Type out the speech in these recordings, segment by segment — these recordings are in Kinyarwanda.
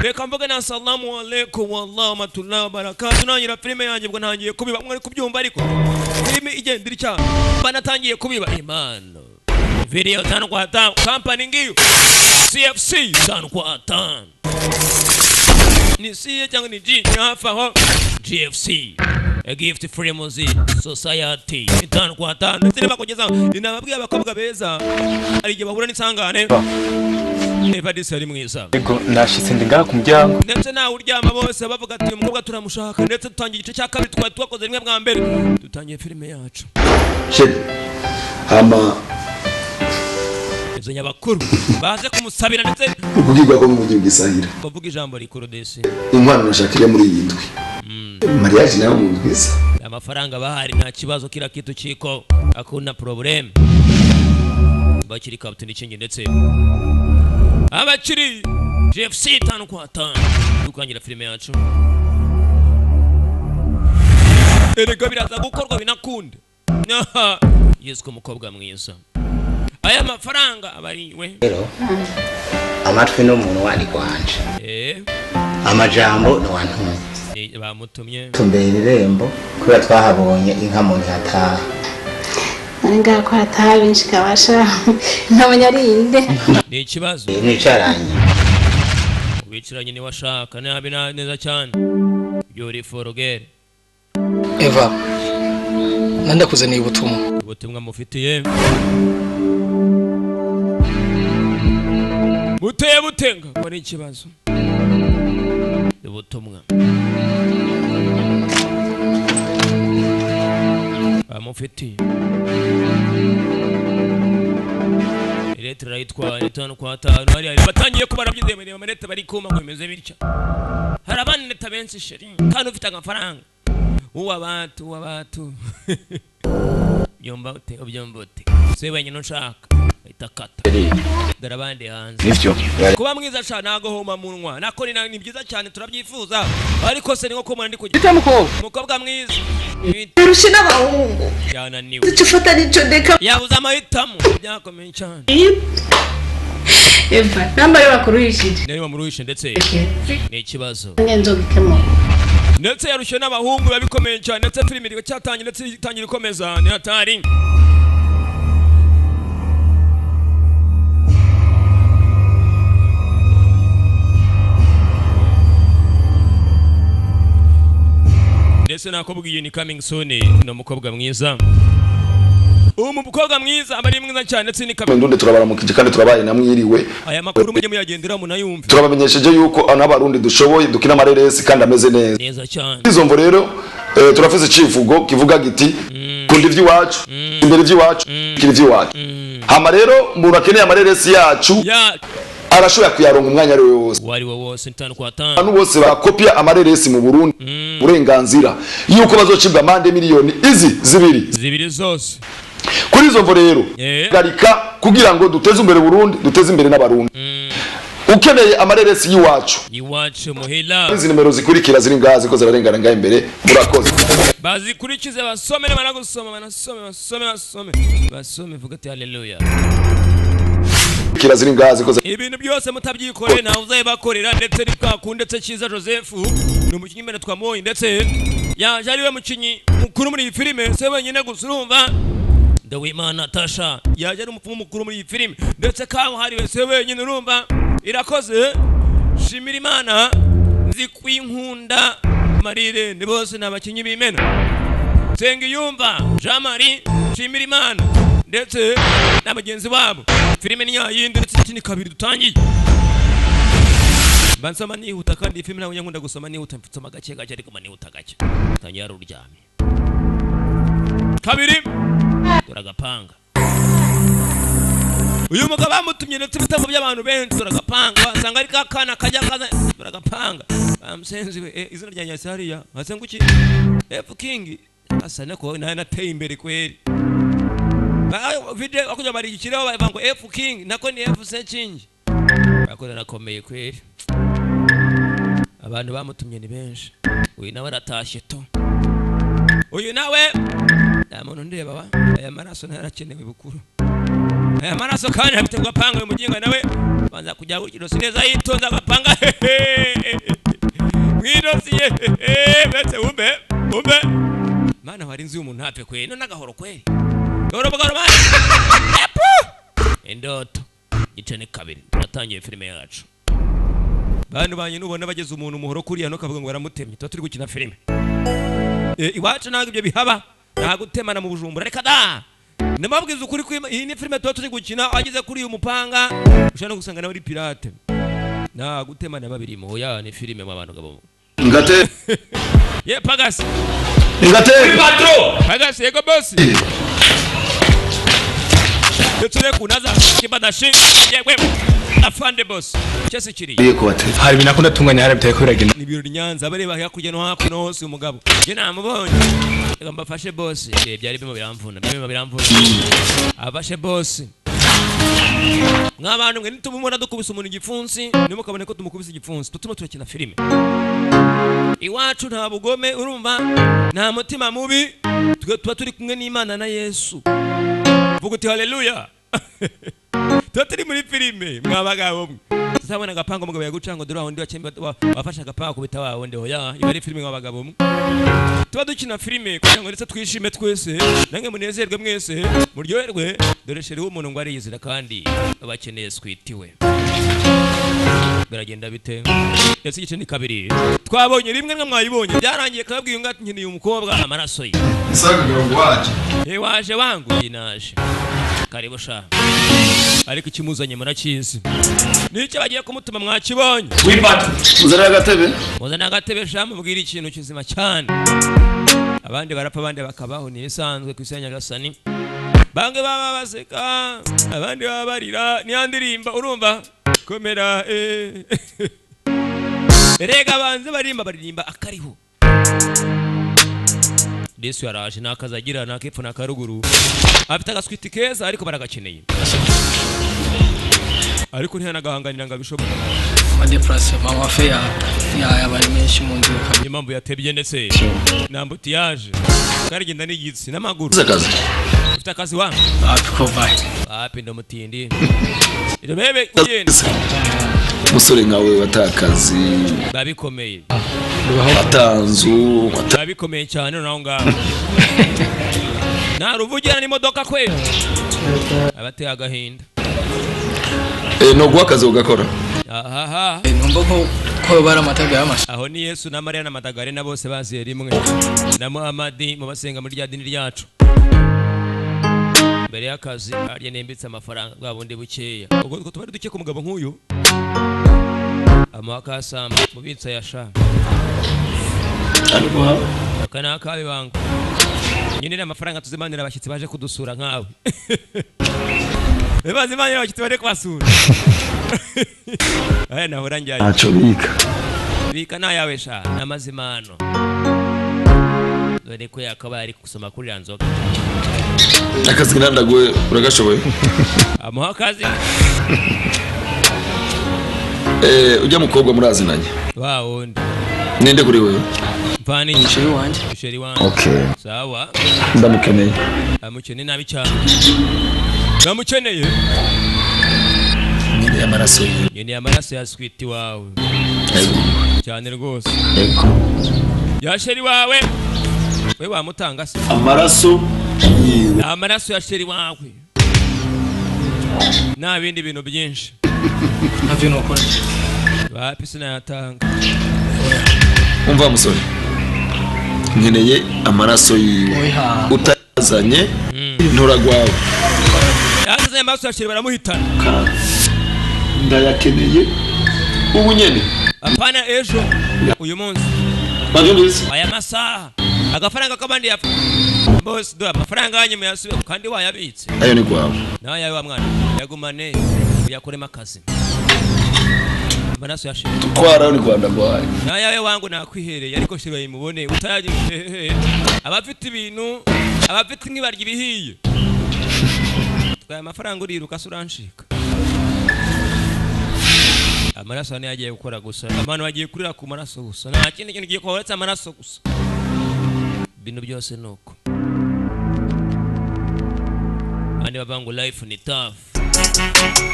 reka mvuge na assalamu alaikum wallahu rahmatullahi wa barakatuh nanyira filime yanjye bwo ntangiye kubiba mwari kubyumva ariko filime igenda irica banatangiye kubiba imana video 5 kwa 5 company ngiyo CFC 5 kwa 5 ni siye cyangwa ni G hafa ho GFC a gift free music society 5 kwa 5 ndetse bakugeza ninababwiye abakobwa beza ari gihe bahura n'isangane eba disari mwiza ego nashitse ndinga ku muryango ndetse nawe uryama bose bavuga ati uyu mukobwa turamushaka ndetse tutangiye igice cya kabiri twakoze rimwe bwa mbere dutangiye filime yacu ama izo nyabakuru baze kumusabira ndetse ubwirwa ko mu buryo bw'isahira bavuga ijambo rikuru desi inkwano nashakira muri iyi ndwi mariage nawe mu ndwiza amafaranga bahari nta kibazo kila kitu kiko hakuna problem bakiri captain ikingi ndetse abakiri GFC 5 kwa 5 dukangira filime yacu erega biraza gukorwa binakunde yesiko mukobwa mwiza aya mafaranga abariwe rero amatwi no muntu wandi kwanje amajambo no wantu bamutumye tumbere irembo kubera twahabonye inka mu hataha nga ko hataha benshi kabasha n'abanyarinde ni ikibazo nicaranye ubiciranye ni washaka nabi neza cyane yori forogere Eva nanda kuzaniye ubutumwa mufitiye buteye butenga ko ni ikibazo ubutumwa bamufitiye leta rayitwa 5 kwa 5 hari batangiye kubara byizemere amareta bari kuma kwemeze bityo hari abandi leta benshi sheri kandi ufite amafaranga uwabatu byombote obyombote sebenye no nshaka itakata darabande hanze nivyo kuba mwiza cyane nago homa munwa nako ni byiza cyane turabyifuza ariko se ni nko komana ndi kugira mukobwa mwiza rushina bahungu yananiwe tufata nico deka yabuze amahitamo byakomeye cyane Eva namba yo bakuruhishije nari bamuruhishe ndetse ni ikibazo ngenzo gikemo ndetse yarushe n'abahungu babikomeye cyane ndetse filime iri cyatangiye ndetse itangira ikomeza ni hatari ndetse nakubwiye ni coming soon no mukobwa mwiza umukobwa mwiza abari mwiza cyane ndetse ni kabendunde turabaramukije kandi turabaye namwiriwe aya makuru mujye muyagendera munayumva turabamenyesheje yuko n'abarundi dushoboye dukina amareresi kandi ameze neza cyane izo mvo rero turafise civugo kivuga giti kundi ivy'iwacu imbere ivy'iwacu kiri ivy'iwacu hama rero umuntu akeneye amareresi yacu arashobora kuyaronga umwanya ari wose wari wose 5 kwa 5 abantu bose bakopia amareresi mu Burundi uburenganzira yuko bazocibwa amande miliyoni izi zibiri zose kuri izo mvo rero garika kugira ngo duteze imbere Burundi duteze imbere n'abarundi ukeneye amareresi y'iwacu muhila izi nimero zikurikira ziri ngazi ko zirarengana ngaye imbere murakoze bazikurikize basome n'abana gusoma basome vuga ati haleluya kiraziri ngazi ko ibintu byose mutabyikore nawe uzayibakorera ndetse nikakunde ndetse Kiza Joseph ni umukinyi mbere twamoye ndetse yaje ari we mukinyi mukuru muri iyi filime se wenyine gusa urumva Ndawimana Natasha yaje ari umupfumu mukuru muri iyi filime ndetse kaho hari we se wenyine urumva irakoze shimira Imana nzikwinkunda Marire ndi bose nabakinyi bimena Sengiyumva Jean Marie shimira Imana ndetse n'abagenzi babo filime ni yayindi ndetse ikindi kabiri dutangiye bansama nihuta kandi filime nawe nkunda gusoma nihuta mfutoma gake gake ariko manihuta gake tangiye ari uryamye kabiri turagapanga uyu mugabo bamutumye ndetse bitamo by'abantu benshi turagapanga basanga ari kakana kajya kaza turagapanga bamusenzi we izina rya Nyasariya hasenguki F King asana ko nateye imbere kweri video akuja bari ikireho bavango F King nako ni F Searching bakora nakomeye kweri abantu bamutumye ni benshi uyu nawe aratashe to uyu nawe namuntu ndeba ba aya maraso ntarakenewe bukuru aya maraso kandi afite gapanga mu muginga nawe banza kujya gukiro sineza yitonza gapanga ntwara inzu y'umuntu hape kwe no nagahoro kwe gahoro man indoto icane kabiri natangiye filime yacu bantu banye nubona bageze umuntu umuhoro kuriya no kavuga ngo baramutemye tuba turi gukina filime iwacu ntabwo ibyo bihaba nta gutemana mu Bujumbura reka da namabwiza ukuri iyi ni filime tuba turi gukina ageze kuri uyu mupanga ushaka no gusanga nawe ari pirate nta gutemana babirimo oya ni filime mu abantu gabo ngate ye pagasi ngate patro pagasi yego boss Yotule kunaza kibadashi yewe afande boss cyese kiri yeko bate hari binakunda tunganya harabitaye ko biragenda nibiro Nyanza bareba yakujya no hakuno hose umugabo je namubonye reka mbafashe boss byari bimo biramvuna abashe boss nk'abantu mwe nitumubona dukubise umuntu igipfunsi nimukabone ko tumukubise igipfunsi tutuma turakina filime iwacu nta bugome urumva nta mutima mubi tuba turi kumwe n'Imana na Yesu vuga uti haleluya turi muri filime mwabagabo tuzabona agapango mugabo yagucanga dore aho ndi wakembe wafasha agapango kubita wawo ndi hoya ibari filime mwabagabo tuba dukina filime kugira ngo ndetse twishime twese nange munezerwe mwese muryoherwe dore sheri w'umuntu ngo ariyizira kandi abakeneye switiwe biragenda bite yasi gice ni kabiri twabonye rimwe nka mwayibonye byarangiye kabwiye ngati nkeneye umukobwa amaraso ye saga ngo waje waje wangu yinaje karibu sha ariko ikimuzanye murakizi nicyo bagiye kumutuma mwakibonye wipata muzana agatebe sha mubwira ikintu kizima cyane abandi barapfa abandi bakabaho ni isanzwe kwisenya gasani bange baba baseka abandi baba barira ni andirimba urumva komera rega banze baririmba akariho Yesu yaraje nakazagira nakepfo nakaruguru afite agaswiti keza ariko baragakeneye ariko ntiyanagahanganira ngabishoboka adeprase mama feya yabari menshi mu nzu impamvu yatebye ndetse nambutiyaje karigenda n'igitsi n'amaguru ufite akazi wangu api ndamutindi irobebe ugenda musore nkawe watakazi babikomeye atanzu babikomeye cyane naho ngaho naruvugira n'imodoka kwe abateye agahinda no guhakaza ugakora aha numva ko bara amataga y'amasha aho ni Yesu na Maria na Madagare na bose baziye rimwe na Muhammadi mu basenga muri rya dini ryacu mbere y'akazi arya nembitse amafaranga bwabundi bukeya ubwo tubari duke ku mugabo nk'uyu amakasamba mubitsa yasha ariko kana kabe bangu nyine amafaranga tuzimanira abashyitsi baje kudusura nkawe bazimanira abashyitsi baje kwasura aya nahora njyaye aco bika nayawe sha namazimano dore ko yakaba ari kusoma kuri ranzoga akazi nandagwe uragashoboye amuha akazi ujya mukobwa murazinanye wundi ninde kuri wewe mpani sheri wanjye okay sawa ndamukeneye amukeneye nabi cyane ndamukeneye nyine amaraso ya sweet wawe cyane rwose ya sheri wawe we wamutanga se amaraso ya sheri wawe nta bindi bintu byinshi navyo nokora wapi sinayatanga umva musore nkeneye amaraso yiwe utazanye nturagwawe yazanye amaraso ya sheri baramuhitana ndayakeneye ubu nyene apana ejo uyu munsi bajulize aya masaha agafaranga kabandi yapfa boss do amafaranga yanye muyasube kandi wayabitse ayo ni kwawe nawe yawe wa mwana yagumane yakorema akazi amaraso ya sheri twara ni Rwanda boy nawe yawe wangu nakwihereye ariko sheri yimubone utayaje abafite ibintu abafite nk'ibarya ibihiye twaye amafaranga uriruka suranshika amaraso ane yagiye gukora gusa abantu bagiye kurira ku maraso gusa nta kindi kintu giye kwahoretsa amaraso gusa bintu byose nuko andi babangu life ni tough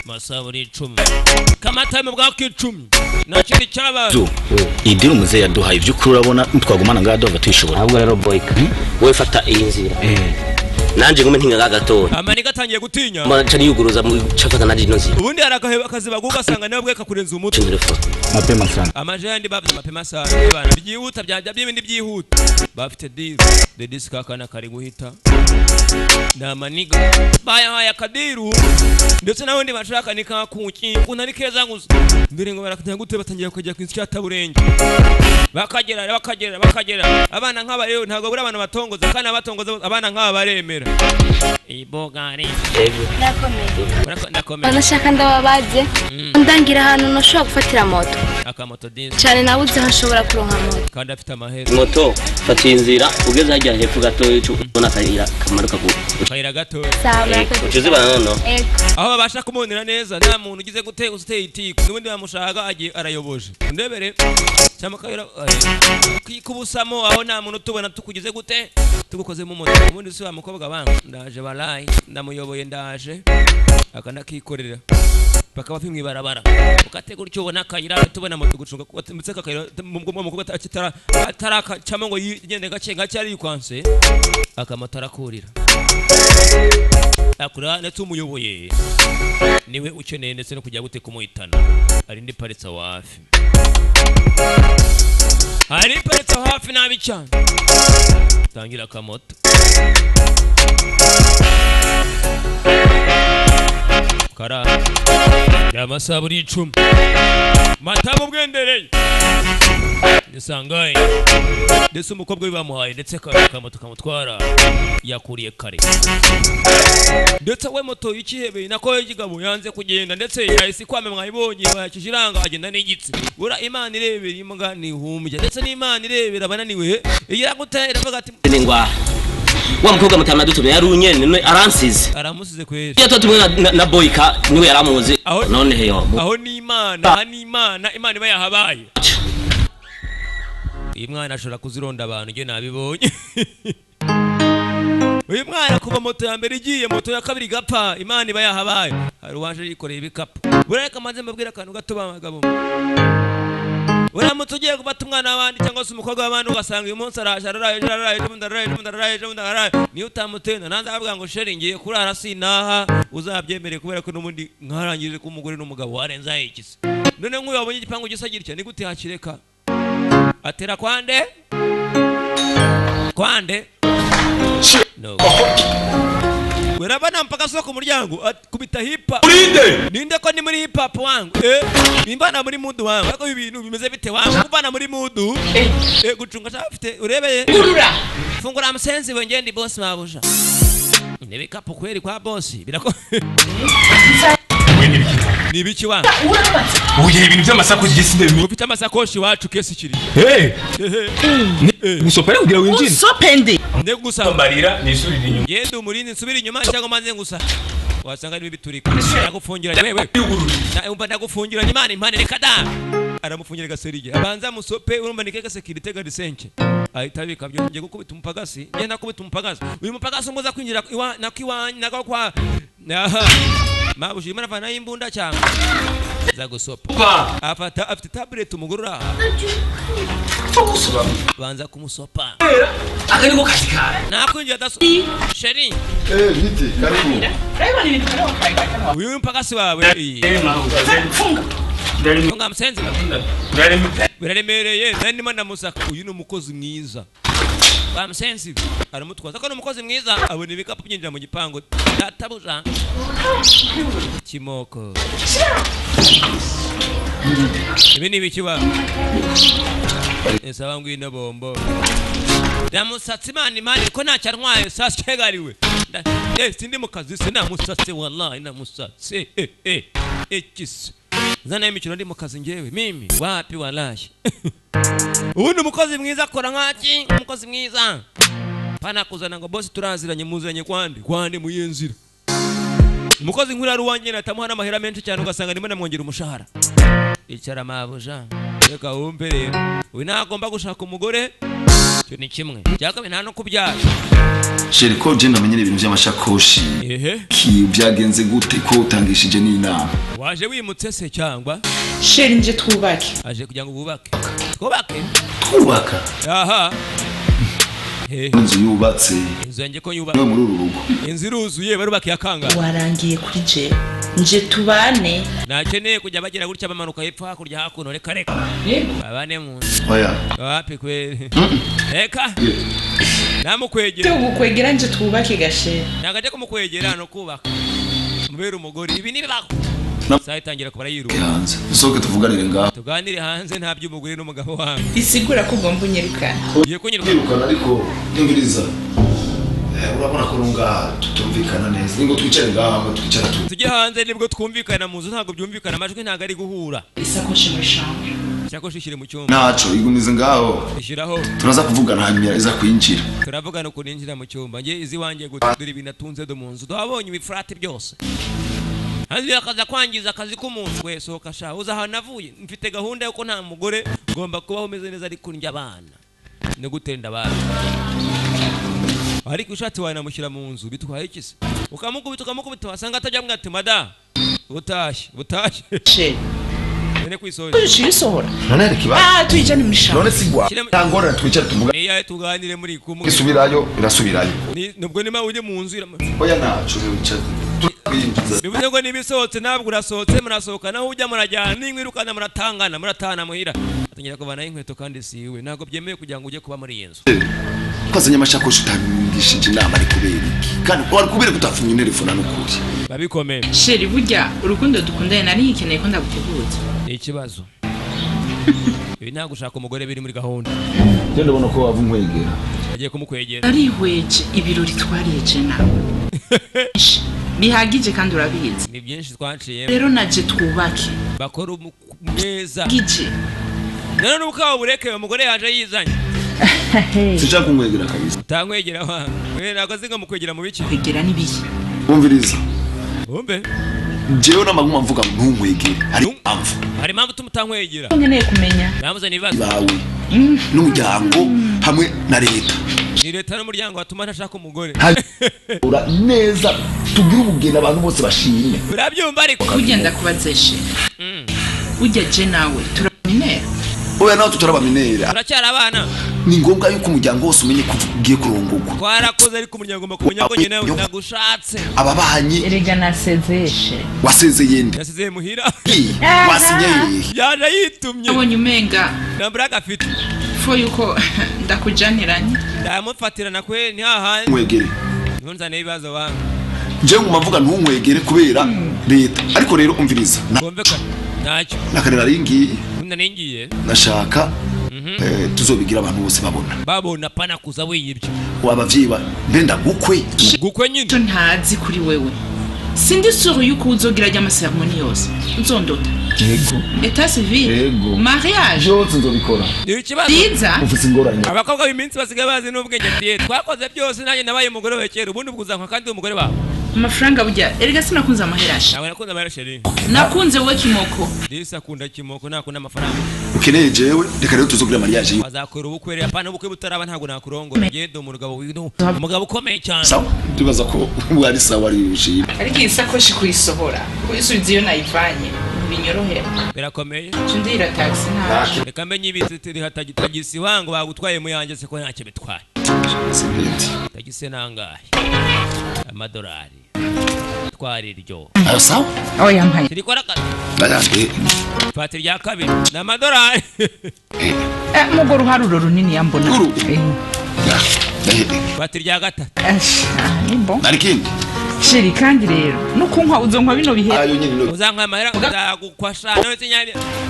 Masaburi 10 kamata mu bwa kicumi nakindi cyabazo idiri umuze yaduhaye by'ukuri urabona twagumana ngado batishobora ahubwo rero boyka we fata iyi nzira nanje ngume ntinga gatoya amani gatangiye gutinya cyari yuguruza mu cafata naje ino nzira ubundi harakaheba akaziba gugasanga nawe bwe kakurenza umutwe mapema sana amajandi bavye mapema sana bana byihuta byajya by'ibindi byihuta bafite the disc akana kari guhita na maniga baya kadiru ndetse nawe ndi bashaka nikakuki kunari keza nguzo ndire ngo barakanya gute batangiye kujya kwinsi cyataburenge bakagera abana nk'aba rero ntago buri abana batongoza kana batongoza abana nk'aba baremera ibogari nakomeye banashaka ndababaje ndangira ahantu noshobora gufatira moto akamoto dinzi cyane nabuze hashobora kuronka moto kandi afite amahera moto fata inzira ugeze hajya hepfo gato cyo ubona kayira kamaruka kayira gato ucuze bana no aho babasha kumonera neza nta muntu ugize gute uziteye itiko n'ubundi bamushaka agiye arayoboje ndebere cyama kayira kikubusamo aho nta muntu tubona tukugize gute tugukoze mu moto ubundi si wa mukobwa banga ndaje balayi ndamuyoboye ndaje akana kikorera bakaba bimwe barabara ukate gutyo ubona kayira tubona moto gucunga ndetse kakayira mu mukobwa ataraka cyama ngo yigende gace ari kwanse akamatara kurira akura ndetse umuyoboye niwe ukeneye ndetse no kujya gute kumuhitana ari ndi paritsa wafi ari paritsa hafi nabi cyane tangira kamoto kara ya masaburi 10 matamu bwendereye nisangaye ndetse umukobwa bibamuhaye ndetse kamoto kamutwara yakuriye kare ndetse we moto y'ikihebe nako y'igabo yanze kugenda ndetse yahise kwame mwayibonye bayakishiranga agenda n'igitsi ura imana irebera imbwa nihumbye ndetse n'imana irebera bananiwe igira gutera bavuga ati ningwa wa mukobwa mutamna dutumye yari unyene aransize aramusize kweri yatumwe na boyka niwe yaramuze none heyo aho ni imana imana iba yahabaye uyu mwana ashobora kuzironda abantu nge nabibonye uyu mwana kuva moto ya mbere igiye moto ya kabiri gapfa imana iba yahabaye hari uwaje yikoreye ibikapu bureka maze mbabwira akantu gato bamagabo uramutse ugiye gufata umwana w'abandi cyangwa se umukobwa w'abandi ugasanga uyu munsi araraye niyo utamutenda nanze avuga ngo sheri ngiye kurara sinaha uzabyemere kubera ko n'ubundi nkarangije ko umugore n'umugabo warenza ikisi none nk'uyu wabonye igipangu gisa gitya ni gute hakireka atera kwande no werabana mpaka soko muryango kubita hipa ninde ko ni muri hip hop wangu imbana muri mudu wangu ako ibintu bimeze bite wangu kubana muri mudu gucunga cyafite urebeye fungura musenzi we ngende boss mabusha nebe kapo kweri kwa boss birako ni biki wangu uye ibintu by'amasakoshi gisinde ufite amasakoshi wacu kesi kiri gusopera kugira winjine usopende nde gusa marira nisuri inyuma ngende umurinzi nsubira inyuma cyangwa manze ngusa wasanga ni biturika yagufungira wewe umva ndagufungira imana impane reka da aramufungira gaserige abanza musope urumva nikeka security ga disenche ahitabika byo ngiye gukubita umupagasi ngenda kubita umupagasi uyu mupagasi umuza kwinjira nako kwa mabushimana vana imbunda cyangwa za gusopa afite tablet umugurura banza kumusopa akari ko kashikara nakwinjira daso sheri biti karibu uyu mpagasi wawe funga msenzi biraremereye nani mana musaka uyu ni umukozi mwiza ba msenzi aramutwaza ko umukozi mwiza abone ibikapu byinjira mu gipango databuja kimoko ibi ni bikiba esa wangu ino bombo ndamusatsi imana ko nta cyarwaye sasa kegariwe sindi mu kazi sina musatsi wallahi na musatsi ekisi zana imikino ndi mu kazi ngewe mimi wapi wallahi ubundi umukozi mwiza akora nkaki umukozi mwiza pana kuzana ngo boss turaziranye muzanye kwande muyenzira umukozi nkuri ari uwanjye natamuha n'amahera menshi cyane ugasanga ndimo namwongera umushahara icara mabuja reka wumve rero uyu nagomba gushaka umugore cyo ni kimwe cyakame nta no kubyara sheri ko je namenyere ibintu by'amashakoshi ki byagenze gute ko utangishije n'inama waje wimutse se cyangwa sheri nje twubake aje kugira ngo bubake twubaka aha inzu yubatse inzu yanjye ko yubatse no muri uru rugo inzu iruzuye barubakiye akanga warangiye kuri je nje tubane nakeneye kujya bagira gutya bamanuka hepfo hakurya hakuno reka babane mu oya wapi kweli reka namukwegera tugukwegera nje twubake gashe nagaje kumukwegera no kubaka mubera umugore ibi nibako sayitangira kubara yiruka hanze soke tuvuganire ngaho tuganire hanze nta by'umugore n'umugabo wangu bisigura ko ugomba unyirukana ugiye kunyirukana ariko nyumviriza urabona ko runga tutumvikana neza ningo twicare ngaho twicara tujye hanze nibwo twumvikana mu nzu ntabwo byumvikana amajwi ntabwo ari guhura isakoshi muri chambre isakoshi ishire mu cyumba naco igumize ngaho ishiraho turaza kuvugana hanyuma iza kwinjira turavugana uko ninjira mu cyumba ngiye izi wanjye gutudura ibintu atunze do mu nzu twabonye ibifrati byose hanze akaza kwangiza akazi k'umuntu we sohoka sha uza aho navuye mfite gahunda yuko nta mugore ngomba kubaho umeze neza ari kurya abana no gutenda abana ariko ushatse wanamushyira mu nzu bitwaye ikisi ukamukubita wasanga atajya mwate mada utashye nene kwisohora kwisohora none reka iba tuyijane muri chambre none sigwa tangora twicare tuvuga niya tuganire muri kumwe isubirayo irasubirayo nubwo nima uje mu nzu oya naco wicara bivuze ngo nibisohotse ntabwo urasohotse murasohoka naho ujya murajyana n'inkwirukana muratangana muratana muhira atangira kuvana inkweto kandi siwe ntabwo byemeye kugira ngo ujye kuba muri iyi nzu kwazanye amashakoshi utangishije inama ari kubera iki kandi wari kubera kutafunye telefone n'ukuri babikomeye sheri burya urukundo dukundanye nari nkeneye ko ndaguteguza ikibazo ibi nta gushaka umugore biri muri gahunda je ndabona ko wava nkwegera agiye kumukwegera arihweje ibirori twariyeje nawe bihagije kandi urabizi ni byinshi twaciye rero naje twubake bakora neza gije none n'ubukaho bureke umugore yaje yizanye sinshaka kumwegera kabisa utankwegera wa we ntabwo azi ngo mukwegera mu biki kwegera n'ibihe umviriza umbe jewe n'amaguma mvuga ntunkwegere hari impamvu tumutankwegera nkeneye kumenya namuzana ibibazo bawe n'umuryango hamwe na leta ni leta n'umuryango watuma ntashaka umugore ura neza tubwire ubugeni abantu bose bashimye urabyumva ariko ugenda kubazeshe ujya je nawe turaminera oya nawe tutarabaminera turacyari abana ni ngombwa yuko umuryango wose umenye ko ugiye kurongorwa twarakoze ariko umuryango makumenya ko nyine nagushatse ababanyi erega nasezeshe wasezeye nde yasezeye muhira wasinye yaje yitumye abonye umenga nambura gafite fo yuko ndakujaniranye ndamufatirana kwe ni hahandi mwegere ntunzane ibibazo wangu je nguma mvuga ntunkwegere kubera leta ariko rero umviriza kumvikana ntacyo nakarera ringiye ningiye nashaka tuzobigira abantu bose babona pana kuza wiyibyo wabavyeyi benda gukwe nyine ntazi kuri wewe sindi sure yuko uzogira ajya amaseremoni yose uzondota yego etat civil mariage byose nzobikora biza ufite ingorane abakobwa b'iminsi basigaye bazi n'ubwenge bwiye twakoze byose nanjye nabaye umugore we kera ubundi bwuzanka kandi umugore wawe amafaranga burya erega sinakunze amaherashi nawe nakunze amaherashi nakunze we kimoko disi akunda kimoko nakunda amafaranga ukeneye jewe reka rero tuzogira mariage yo bazakora ubukwe rero apana ubukwe butaraba ntabwo nakurongora genda umugabo umugabo ukomeye cyane sawa tubaza ko wari sawa ari ushira ariko isakoshi kuyisohora kuyisubiza iyo nayivanye binyorohera birakomeye ndira taxi nta reka menye ibiti turi hatagisi wangu bagutwaye mu yanjye se ko ntacyo bitwaye tagisi nangahe amadolari twariryo ayo sawa oya mpaye tirikora kazi bayashwe fati rya kabiri n'amadolari mugo ruharuro runini yambona fati rya gatatu nimbo narikindi sheri kandi rero nukunkwa uzonkwa bino bihe uzankwa amahera uzagukwasha none se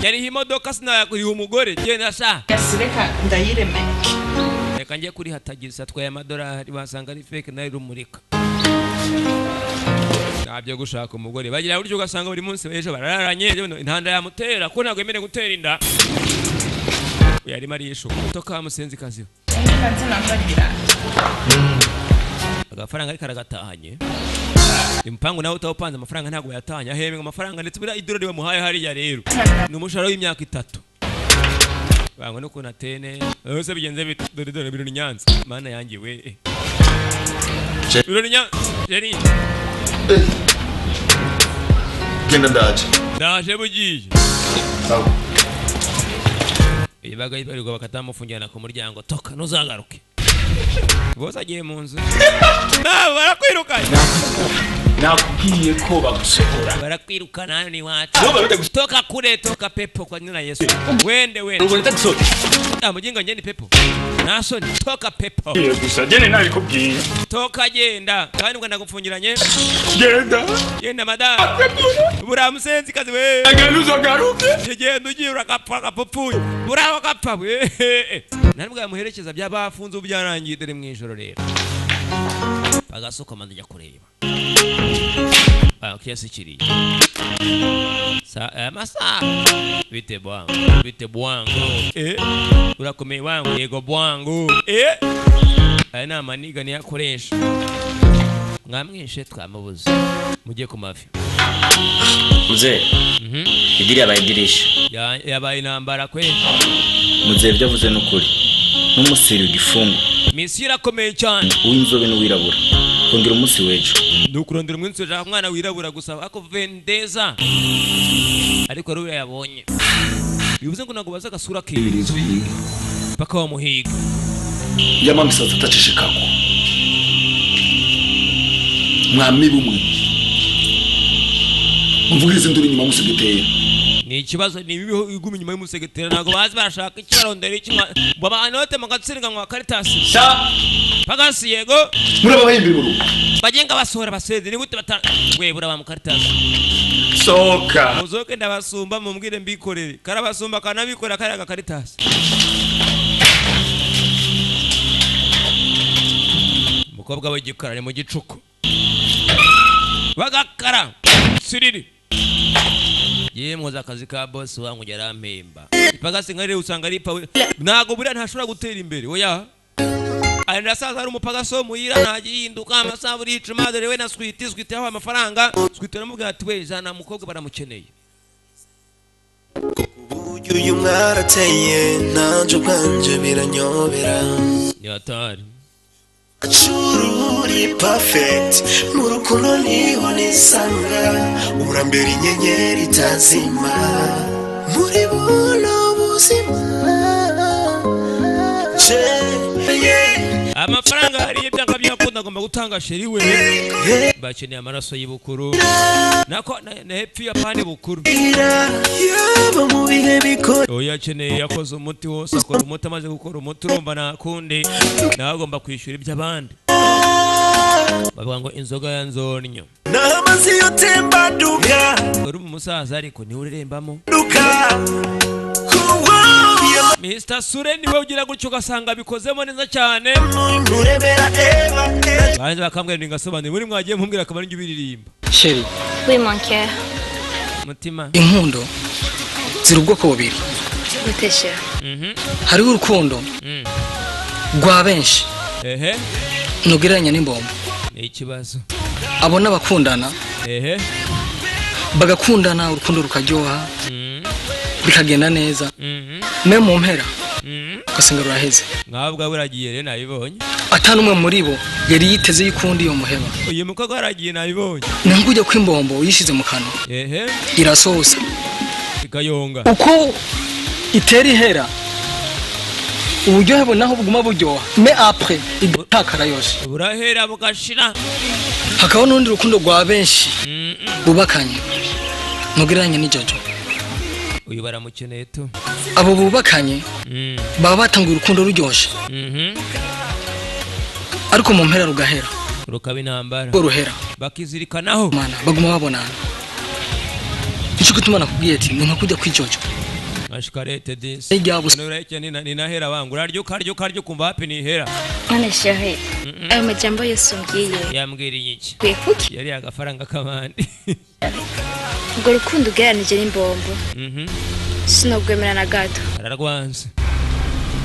yari imodoka sinakuriha umugore genda sha yasireka ndayireme reka njye kuri hatagisa twaye amadolari basanga ari fake nari rumurika ntabyo gushaka umugore bagira buryo ugasanga buri munsi beje bararanye intanda yamutera ko ntabwo yemerewe gutera inda yari marisho toka musenzi kazi agafaranga ariko aragatahanye impangu nawe utawupanze amafaranga ntabwo yatahanye ahembwe amafaranga ndetse bira idolari bamuhaye hariya rero ni umushahara w'imyaka 3 bangwa no kunatene yose bigenze dore bironi Nyanza mana yanjye we bironi Nyanza jeri genda ndaje bugiye sawa ibaga ibarirwa bakatamufungirana ku muryango toka ntuzagaruke bose agiye mu nzu barakwirukanye nakubwiye ko bagusohora barakwirukana ni wacu toka kure toka pepo kwa nina Yesu wende mujinga ngeni pepo nasoni toka pepo gusa jene nabikubwiye toka genda kandi ngo ndagufungiranye genda madam buramusenzi kazi we aganuzo garuke genda ugiye urakapfa kapupfuye buraho kapfa we ntabwo muherekeza byabafunze ubyarangiye dore mu ijoro rero bagasoka mande njya kureba kiasi kiri masa bite bwangu urakomeye wangu yego bwangu aya ni amaniga niyakoresha mwamwishe twamubuze mujye ku mafi Mzee idiri yabaye idirisha yabaye intambara kwe Mzee byavuze n'ukuri n'umusiri w'igifungo misi irakomeye cyane uw'inzobe n'uwirabura kongera umunsi wejo ndukurondera umunsi wejo umwana wirabura gusa ako vendeza ariko rero yabonye bivuze ngo nago baza gasura ke ibirizo yiga paka wa muhiga yamamisa zatacishikako mwami bumwe mvugize nduri nyuma musegetera ni ikibazo ni bibiho igumi nyuma y'umusegetera nago bazi barashaka ikibarondera ikimwa baba anote magatsiringa ngo akaritasi sa pagasi yego muraba bahimbira mu rugo bagenga basohora baseze ni gute batagwebura ba mukaritasi soka muzoke ndabasumba mumbwire mbikorere karabasumba kanabikora kare agakaritasi mukobwa w'igikara ni mu gicuko bagakara siriri yemwoza akazi ka boss wangu yarampemba ipagasi ngare usanga ari pawe nago buriya ntashobora gutera imbere oya Aenda sasa ari umupagaso muhira nagihinduka amasaburi icuma dore we na switi aho amafaranga switi namubwira ati we jana mukobwa baramukeneye uburyo uyu mwarateye nanje bwanje biranyobera yatari Chururi perfect murukundo niho nisanga urambera inyenyeri tazima muri buno buzima amafaranga hari ibyanga byakunda agomba gutanga sheri we bakeneye amaraso y'ibukuru nako na hepfo ya pani bukuru yaba mu bihe bikora oya akeneye yakoze umuti wose akora umuti amaze gukora umuti urumva nakundi nawe agomba kwishyura iby'abandi bavuga ngo inzoga ya nzonnyo n'amazi yotemba duka uri umusaza ariko niwe urembamo duka Mr. Sure niwe ugira gutyo ugasanga bikozemo neza cyane urebera eba banze bakambwira ngasobanure muri mwagiye mumbwira akaba n'ibyo biririmba Sheri Oui mon cœur. mutima inkundo ziri ubwoko bubiri Gutesha. hariho urukundo rwa benshi ehe nugereranya n'imbombo ni ikibazo abo n'abakundana ehe bagakundana urukundo rukaryoha bikagenda neza me mu mpera ugasanga ruraheze mwabwa buragiye rero nabibonye atanumwe muri bo yari yiteze y'ikundi yo muheba uyu mukobwa aragiye nabibonye nango ujya kwimbombo uyishize mu kanwa ehe irasosa ikayonga uko itera ihera uburyohe bunaho buguma buryoha me après itakara yose burahera bugashira hakaba n'urundi rukundo rwa benshi bubakanye nugereranya n'ijojo uyu baramukeneye tu abo bubakanye baba batanguye urukundo ruryoshe ariko mu mpera rugahera rukaba intambara ruhera bakizirikanaho mana baguma babonana nicyo gituma nakubwiye ati ni nka kujya kwijojo mashikarete disi nureke ni nahera wangu uraryo karyo kumva hapi ni hera None chérie. Ayo majambo yose umbwiye. yambwiriye iki Kwekuki. yari agafaranga kabandi Ubwo rukundo ugereranije n'imbombo. Sinogwemera na gato. ararwanze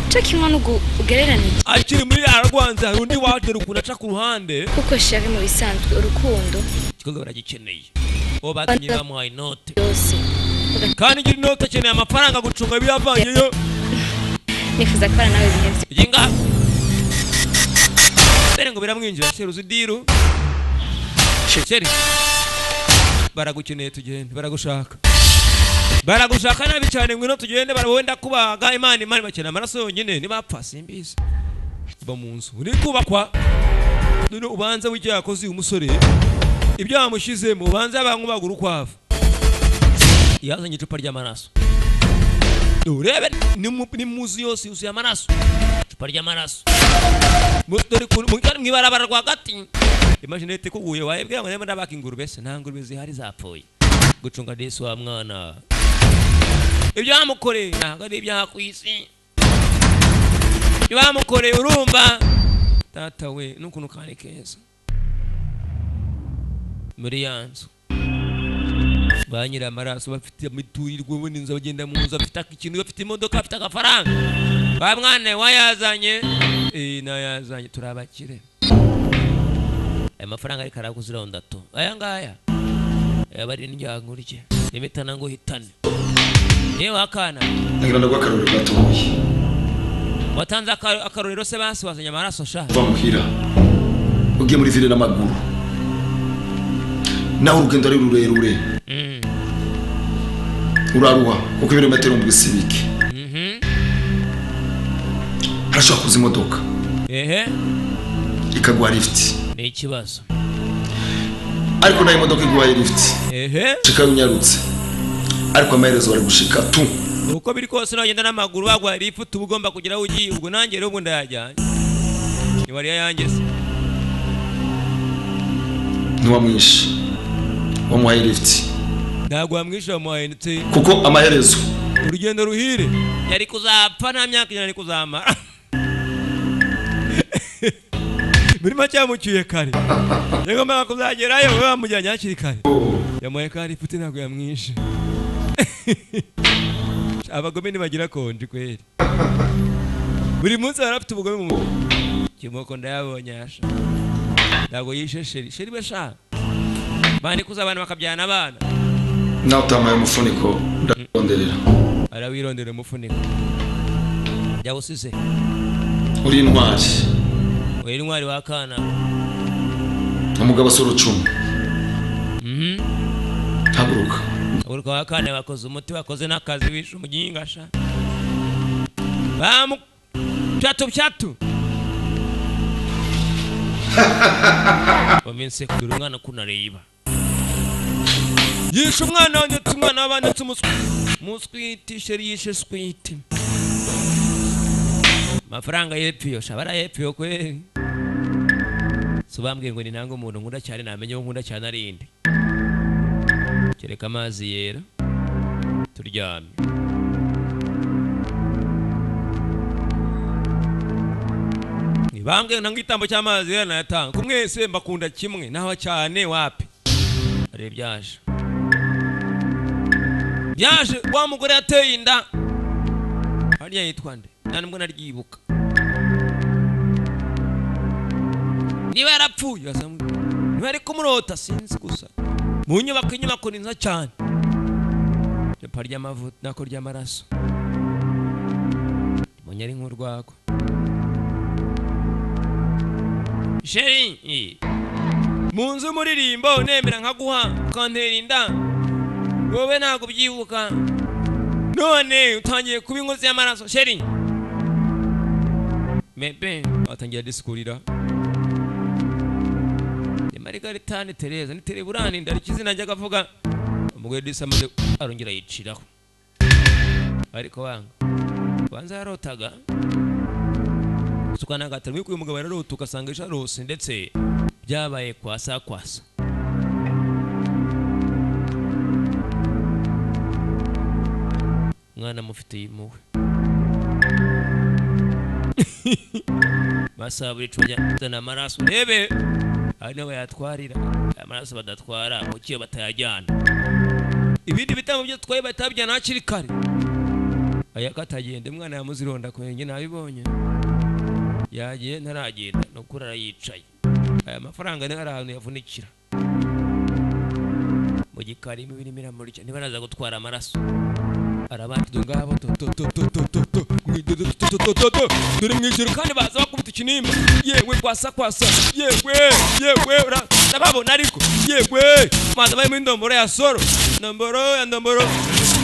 Cyo kimwe n'ugu ugereranije. akiri muri ararwanze hari undi watera ukuntu aca ku ruhande Kuko chérie mu bisanzwe urukundo ikigo baragikeneye uwo batinye bamuhaye inote yose. kandi ngira inote akeneye amafaranga gucunga biyavanyeyo nifuza kubana nawe biheze yinga bere ngo biramwinjira sheri uzidiru sheri baragukeneye tugende baragushaka nabi cyane ngwino tugende barabonda kubaga imana bakena amaraso yonyine nibapfa simbiza ba munzu uri kubakwa none ubanza w'icyo yakoze umusore ibyo bamushize mu banza bankubagura ukwavu yazanye icupa ry'amaraso urebe ni muzi yose yuzuye amaraso icupa ry'amaraso dore mwibarabara rwagati imaginete kuguye wayebwira ngo nemba nabaka ingurube se nta ngurube zihari zapfuye gucunga Yesu wa mwana ibyo bamukore ntabwo ari ibyaha ku isi ibyo bamukore urumva tata we n'ukuntu kari keza muri yanzu banyira amaraso bafite amiturirwe ubundi nza bagenda mu nzu afite ikintu bafite imodoka afite agafaranga ba mwana wayazanye nayazanye turabakire aya mafaranga ari karakuzira ndato aya ngaya yabari njyangurike imitana ngo hitane yewe akana ngira ndagwa karori gatoyi watanze akarorero se basi wazanye amaraso sha bamuhira ugiye muri ville n'amaguru naho urugendo ari rurerure uraruha kuko ibirometero mu bisibike harashobora kuza imodoka ikagwa lift ni ikibazo ariko nayo imodoka igwaye lift chikanyarutse ariko amaherezo bari gushika tu uko biri kose nagenda n'amaguru bagwa lift ubugomba kugira ugiye ubwo nanjye rero ubwo ndayajyanye ni wari yangeze ntiwamwishe wamuhaye lift ntabwo wamwishe wamuhaye ndetse kuko amaherezo urugendo ruhire yari kuzapfa nta myaka yari kuzamara muri make yamucyuye kare yagombaga kuzagerayo we bamujyanye hakiri kare yamuhaye kare lift ntabwo yamwishe abagome ntibagira konji kweri buri munsi barafite ubugome mu kimoko ndayabonye asha ntabwo yishe sheri besha bandi kuza abantu bakabyana abana nawe utamaye umufuniko ndaronderera arawirondera umufuniko jya usize uri intwari uri intwari wakana umugabo asoro 10 haguruka haguruka wakane bakoze umuti bakoze n'akazi bishe umugingasha bamu cyatu Wamense kudura umwana kunareba yishe umwana wanjye tumwana wabandi tumuswiti sheri yishe switi mafaranga yepiyo shabara yepiyo kweli subambwiye ngo ni ntango umuntu nkunda cyane namenye ngo nkunda cyane arinde kereka amazi yera turyamye bambwe ntangitambo cy'amazi yera nayatanga kumwese mbakunda kimwe naho cyane wapi ari byaje wa mugore yateye inda hariya yitwa nde ntanubwo naryibuka niba yarapfuye niba ari kumurota sinzi gusa mu nyubako ni nza cyane icupa ry'amavuta nako ry'amaraso munyari nk'urwagwa sheri mu nzu muririmbo nemera nkaguha ukantera inda wowe ntabwo byibuka none utangiye kuba inkozi y'amaraso sheri mebe watangira disikurira Margaritane Tereza ni Tereburani ndarikizina njya gavuga umugore disamaze arongera yiciraho ariko wanga banza yarotaga sukana gatarwe kuyo mugabo yararota ukasanga isharose ndetse byabaye kwasa mwana mufite yimuwe basaburi tujya amaraso rebe ari nawe yatwarira amaraso badatwara mu kiyo batayajyana ibindi bitamo byo twaye batabyana hakiri kare aya katagende mwana yamuzironda kwenge nabibonye yagiye ntaragenda no kurara yicaye aya mafaranga ni ahantu yavunikira mu gikari ibintu miramurike niba naza gutwara amaraso arabandi ngabo dore mwijuru kandi baza bakubita ikinimba yewe kwasa yewe ndababona ariko yewe maza bayi mu ndomboro ya soro ndomboro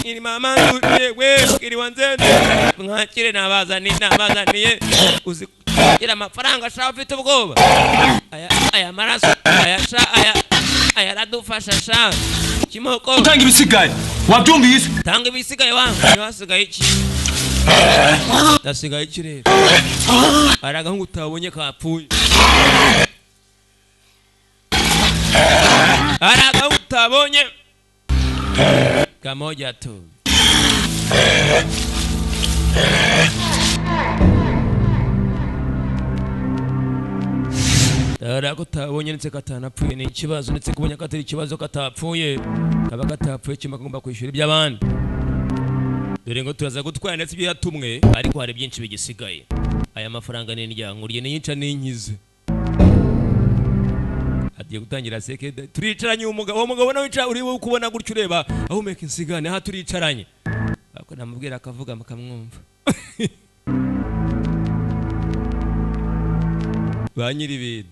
iri mama yewe iri wanzenze mwakire nabazaniye uzi ira amafaranga sha ufite ubwoba aya maraso aya radufasha sha kimoko utanga ibisigaye wabyumvise tanga ibisigaye wangu wasigaye iki nasigaye iki rero aragahungu utabonye kapfuye aragahungu utabonye kamoja tu Dara kutabonye ndetse katanapfuye ni ikibazo ndetse kubonye katari ikibazo katapfuye kaba katapfuye kimba kugomba kwishura iby'abandi dore ngo turaza gutwara ndetse ibyo yatumwe ariko hari byinshi bigisigaye aya mafaranga ni ndyankuriye n'inyica n'inkize agiye gutangira seke turicaranye umugabo nawe wicara uri kubona gutyo ureba ahumeka insigane aha turicaranye ako namubwira akavuga mukamwumva banyiri ibintu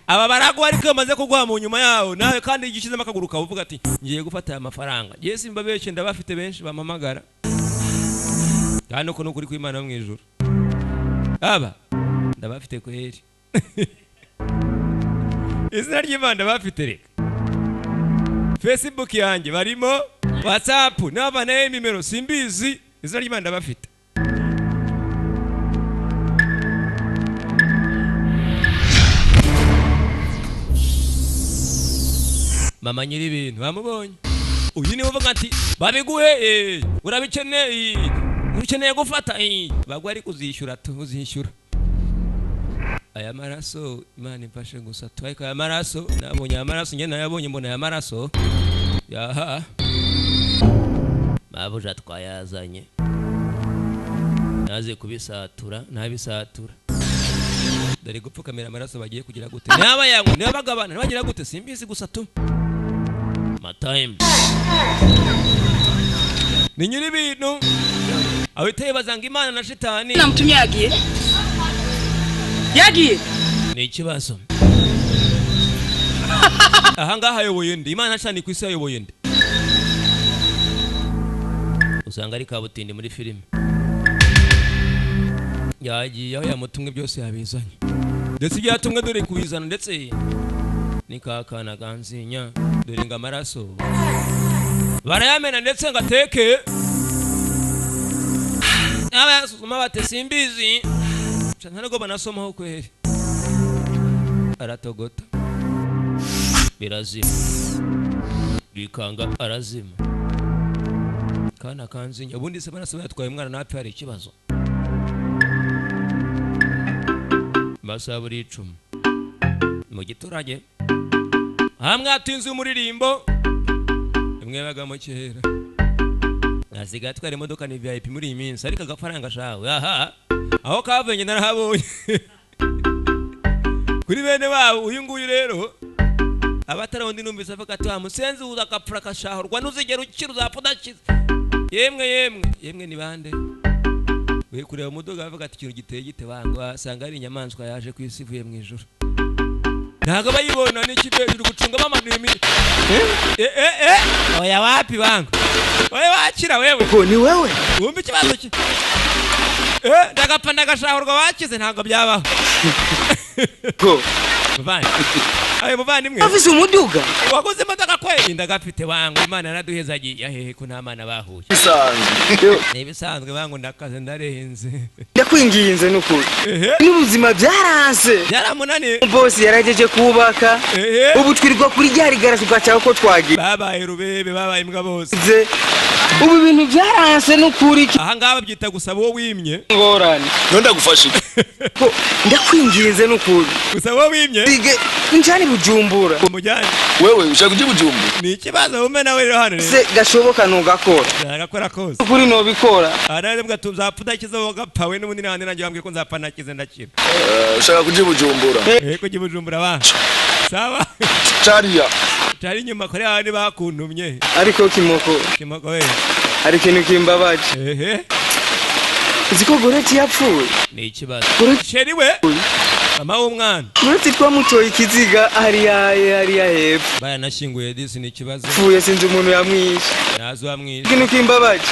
aba barago ariko bamaze kugwa mu nyuma yawo nawe kandi igishizemo akaguru kavuga ati ngiye gufata aya mafaranga ngiye simba beshe ndabafite benshi bamamagara kandi uko nukuri kw'Imana mu ijuru aba ndabafite kweri izina ry'Imana ndabafite reka Facebook yanjye barimo WhatsApp n'abana nimero simbizi izina ry'Imana ndabafite mama nyiri ibintu bamubonye uyu ni uvuga ati babiguhe ukeneye gufata bagwa ari kuzishyura uzishyura aya maraso Imana imfashe gusa ariko aya maraso nabonye aya maraso njye nayabonye mbona aya maraso yaha mabuja twayazanye naze kubisatura nabisatura dore gupfukamira amaraso bagiye kugira gute naba yangu nabagabana nabagira gute simbizi gusa tu time ni nyiri ibintu awiteye bazanga Imana na shitani namtumye yagiye ni ikibazo aha ngaha ayoboye ndi Imana cyane ku isi ayoboye ndi usanga ari kabutindi muri filime yagiye aho yamutumwe byose yabizanye ndetse byatumwe dore kubizana ndetse ni kakana ganzinya dore nga maraso barayamena ndetse ngateke abasuzuma bate simbizi ntago banasomaho kweri aratogota birazima bikanga arazima kana kanzinya ubundi se barasaba yatwaye umwana napfi hari ikibazo basaburi 10 mu giturage hamwe atinze umuririmbo imwe bagamo kera naziga tware imodoka ni VIP muri iyi minsi ariko agafaranga shawe aha aho kavenye narahabonye kuri bene babo uyu nguyu rero abatarawundi numvise avuga ati musenzi uza kapfura kashahurwa nuzigera ukira uzapudakiza yemwe ni bande we kureba umudoga avuga ati ikintu giteye gite bango asanga ari inyamaswa yaje kwisivuye mu ijuru ntago bayibona n'ikipe iri gucunga amadimi oya wapi bango oya wakira wewe ko ni wewe wumva ikibazo ki ndagapfa ndagashahurwa wakize ntago byabaho ko bavanye ayo bavanye afise umuduga wakoze imodoka kweli ndagafite bango Imana yaraduhezagiye yahehe ko nta mana bahuye bisanzwe bango ndakaze ndarenze ndakwinginze n'ukuri n'ubuzima byaranse byaramunaniye boss yarageje kubaka ubu twirwa kuri ryari garasi ugacaho ko twagiye babaye rubebe babaye imbwa bose ubu bintu byaranse n'ukuri aha ngaba byita gusaba wowe wimye ngorane nonda gufasha ko ndakwinginze n'ukuri gusaba wowe wimye njani Bujumbura umujyanye wewe ushaka kujya Bujumbura ni ikibazo ume nawe rero hano se gashoboka ntugakora ndakora kose kuri no bikora arare mbwa tuzapudakiza wogapawe n'ubundi nandi nanjye bambwiye ko nzapanakize ndakira ushaka kujya Bujumbura kujya Bujumbura ba sawa Chari nyuma kore abandi bakuntumye ariko kimoko we ari ikintu kimbabaje Ziko Goreti yapfuye. Ni ikibazo. Sheri we. Mama w'umwana. Goreti twamutoye ikiziga hariya hepfo. Baya nashinguye disi ni ikibazo. Fuye sinzi umuntu yamwishe. Nazo yamwishe. Ikintu kimbabaje.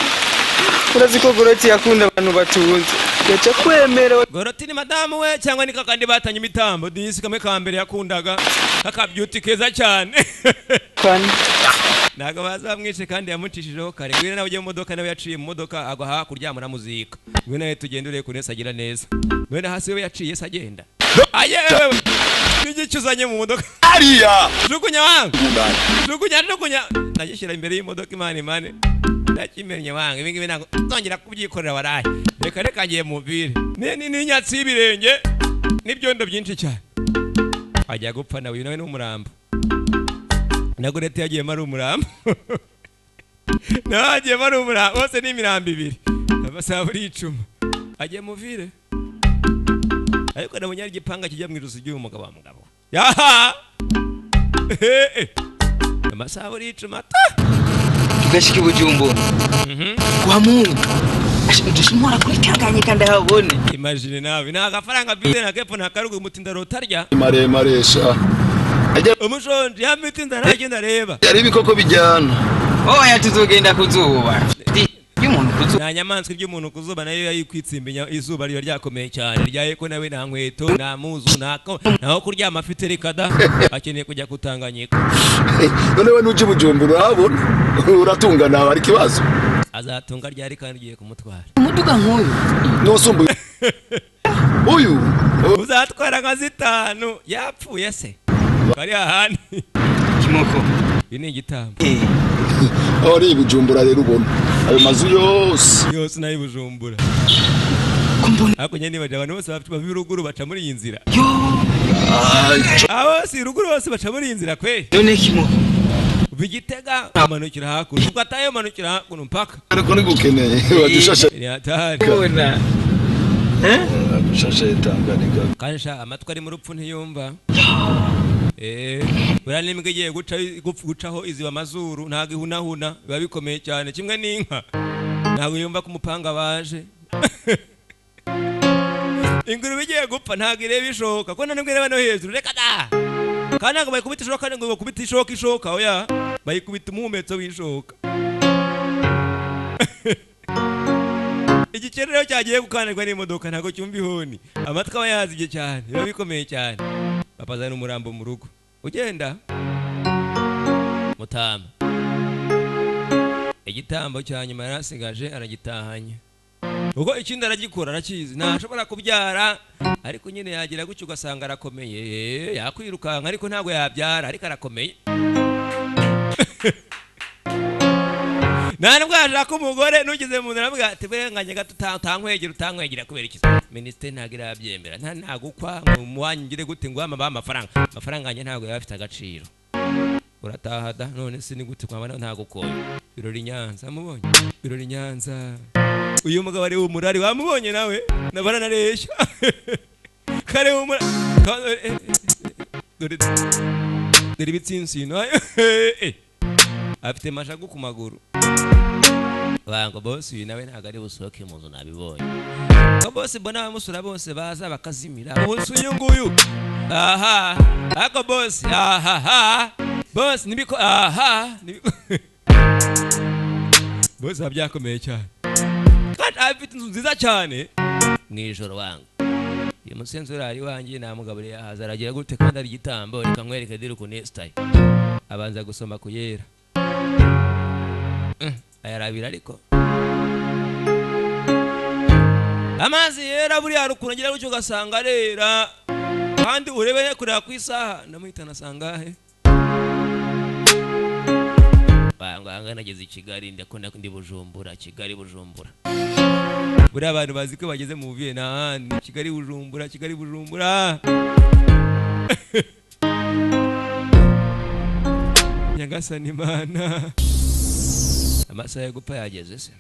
Urazi ko Goreti yakunda abantu batunze. Yacha kwemera. Goreti ni madamu we cyangwa ni kakandi batanye imitambo. Disi kamwe ka mbere yakundaga. Kakabyuti keza cyane. Kwani naga bazamwishe kandi yamucishijeho kare. Gwina nawe uje mu modoka nawe yaciye mu modoka agwa ha kuryamura muzika. Gwina nawe tugendere kunesa agira neza. Gwina hasi we yaciye sagenda. Aye wewe. Nigicuzanye mu modoka. Ariya. Jukunya wangu. Jukunya. Nagishira imbere y'imodoka imane. Ndakimenye wangu. Ibingi binango zongera kubyikorera waraye. Reka ngiye muvire. Ni nyatsi y'ibirenge. Nibyondo byinshi cyane. Ajya gupfa nawe nawe n'umurambo. Nagorete yagiye mari umurambo. Nagiye mari umurambo bose ni imirambo ibiri. Abasaburi icuma. Agiye muvire. Ariko nabonye ari gipanga kijya mu irusi ry'umugabo wa mugabo. Yaha! Amasaburi icuma. Tugashika Bujumbura. Kwa Mungu. Dushimora kuri kaganye kandi habone. Imagine nawe nagafaranga bide na kepo na karugo mutinda rotarya. Maresha. Umushonje yamitinda nagenda reba. Yari bikoko bijyana. Oya tuzogenda kuzuba. Y'umuntu kuzuba. Na nyamanzwe ry'umuntu kuzuba nayo yayikwitsimbinya izuba ryo ryakomeye cyane. Ryaye ko nawe nta nkweto na muzu nako naho kuryama afite rekada akeneye kujya kutanganyika. None we nuje Bujumbura urabona uratungana bari kibazo. Azatunga ryari kandi giye kumutwara. Umuduga nk'uyu. Nosumbuye. Uyu uzatwara nka 5 yapfuye se. Kari ahandi. Kimoko. Ini gitambo. Ori Bujumbura rero ubona. Ayo mazu yose nayi Bujumbura. Ako nyene baje abantu bose bafite babiruguru baca muri iyi nzira. Yo. Abo si ruguru bose baca muri iyi nzira kwe. None Kimoko. Vigitega amanukira hakuno. Ugataye manukira hakuno mpaka. Ariko ni gukeneye wadushasha. Ni hatari. Bona. Shasha itanganika. Kansha amatwa ari mu rupfu ntiyumva. Bura nimbwe giye gucaho iziba amazuru ntago ihunahuna biba bikomeye cyane kimwe n'inka. Ntago yumva ku mupanga baje. Inguru bigiye gupfa ntago ireba ishoka ko nanimwe reba no hejuru reka da. Kana ngo bayikubita ishoka ngo bakubita ishoka oya bayikubita umumetso w'ishoka. Igicerero cyagiye gukanirwa n'imodoka ntago cyumva ihoni. Amatwa bayazige cyane biba bikomeye cyane. Bapazana umurambo mu rugo. Ugenda Mutama. Igitambo cyanyuma yarasigaje aragitahanye. Uko ikindi aragikora arakizi ntashobora kubyara ariko nyine yagira gucyo ugasanga arakomeye yakwirukanka ariko ntago yabyara ariko arakomeye. Nani bwaje ko umugore nugize mu naravuga ati benganye gato utankwegera kubera iki minister ntagira yabyemera ntago kwa muwanyingire gute ngo amafaranga anye ntago yafite agaciro urataha da none se ni gute kwabana ntago koyo birori Nyanza mubonye birori Nyanza uyu mugabo ari umurari wamubonye nawe nabana naresha kare umura dore bitsinsino afite mashagu ku maguru bango boss uyu nawe ntago ari busohoke mu nzu nabibonye ko boss mbona abamusura bose baza bakazimira boss uyu nguyu aha ako boss aha boss nibiko aha nibiko boss abyakomeye cyane kandi afite inzu nziza cyane mwijoro wangu uyu musenzura ari wanjye namugabure yahaza aragira gute kandi ari gitambo reka nkwereke diri ku next time abanza gusoma kuyera ayarabira ariko amazi yera buri harukuna ngira gucyo gasanga rera kandi urebe kureba ku isaha ndamuhitana sangahe banga nageze i Kigali ndakunda ndi Bujumbura Kigali Bujumbura buri abantu bazi ko bageze mu Viye na Kigali Bujumbura Nyagasani Mana amasaha yo gupfa yageze se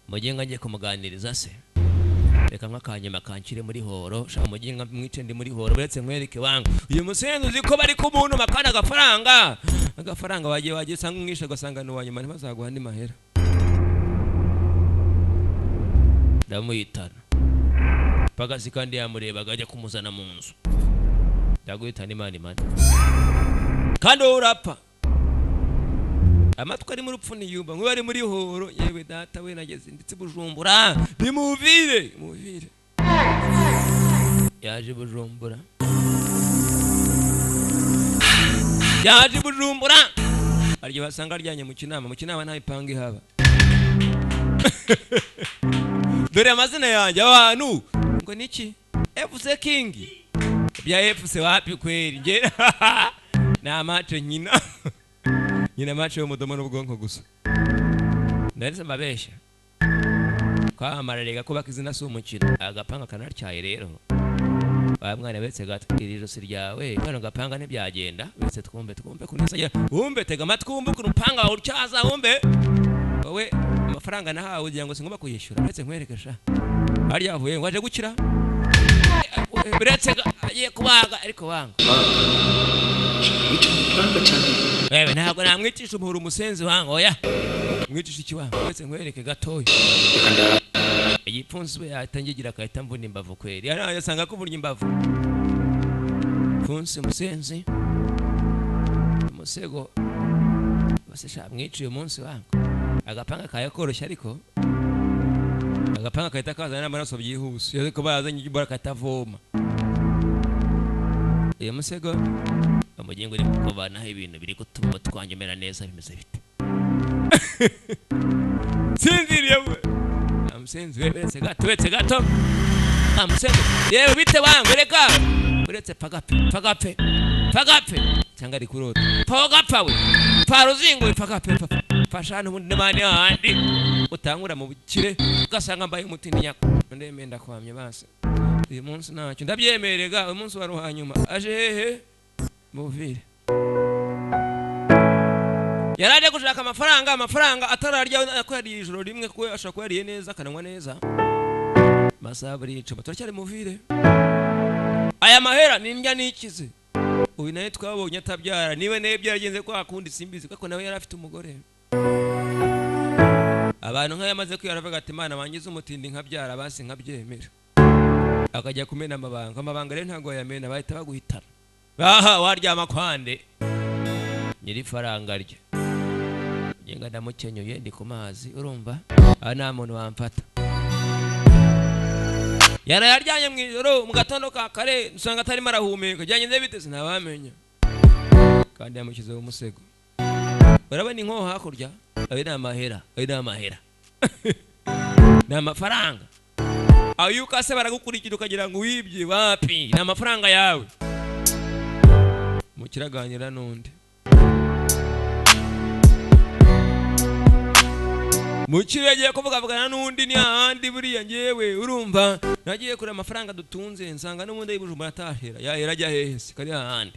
mugenga ngiye kumuganiriza se reka nkakanyema kankire muri horo shaka mugenga mwice ndi muri horo buretse nkwereke wangu uyu musenzi uzi ko bari ku muntu makana agafaranga wagiye sanga mwishe gasanga no wanyuma ntibazaguha ndi mahera ndamuhitana pagasi kandi yamurebaga ajya kumuzana mu nzu ndaguhitana imana kandi urapfa amatwi ari mu rupfu niyumva nk'uwo ari muri horo yewe data we nageze ndetse Bujumbura bimuvire yaje Bujumbura aryo basanga aryanye mu kinama nta ipanga ihaba dore amazina yanjye abantu ngo niki FC King bya FC wapi kweli nge na macho nyina macho y'umudomo n'ubwonko gusa ndetse mbabesha kwa amararega ko bakizina si umukino agapanga kanaryaye rero bamwana betse gatwiriro si ryawe bano gapanga ntibyagenda betse twumve kunisa wumve tega amatwi wumve ukuntu upanga urcyaza wumve wowe amafaranga nahawe ugira ngo singomba kuyishyura ndetse nkwerekesha harya avuye ngo aje gukira biretse agiye kubaga ariko wanga wewe ntabwo namwicisha umuhuru umusenzi wanga oya mwicisha ikiwanga ndetse nkwereke gatoya igipfunsi we yatangigira akahita mvuna imbavu kweri yasanga ko burya imbavu pfunsi umusenzi umusego basesha mwiciye umunsi wanga agapanga kaye koroshya ariko agapanga kahita kazana n'amaraso byihuse ariko bazanye igibora katavoma iyo musego bamugiye ngo ni kuvanaho ibintu biri gutuma twanyemera neza bimeze bite sinziriye we amusenzi webetse gato amusenzi yewe bite wangu reka uretse pagape cyangwa ari kurota pagapa we paruzingo pagape fashana ubundi n'abandi handi utangura mu bukire ugasanga mbaye umutindi nyako ndemenda kwamye base uyu munsi ntacyo ndabyemerega uyu munsi wari uhanyuma aje hehe muvire yaraje gushaka amafaranga atararya ko yari ijoro rimwe ko ashaka ko yariye neza kananywa neza masaburi icuma turacyari muvire aya mahera nindya nikize uyu naye twabonye atabyara niwe naye byaragenze ko akundi simbizi kuko nawe yari afite umugore abantu nk'ayamaze kwiyaravuga ati Imana bangize umutindi nkabyara basi nkabyemera akajya kumena amabanga rero ntago yamena bahita baguhitana waryama kwande nyiri faranga rye ngenga ndamukenyuye ndi ku mazi urumva nta muntu wamfata yaryanye mu ijoro mu gatondo ka kare usanga atari marahumeka byagenze bite sinabamenya kandi yamushyizeho umusego urabona inko hakurya ayo ni amahera ni amafaranga ayo ukase baragukurikira ukagira ngo wibye wapi ni amafaranga yawe mukiraganira n'undi mukire agiye kuvugana n'undi ni ahandi buriya ngewe urumva nagiye kure amafaranga dutunze nsanga n'ubundi y'Ibujumbura atahera yahera ajya hehe se kari ahandi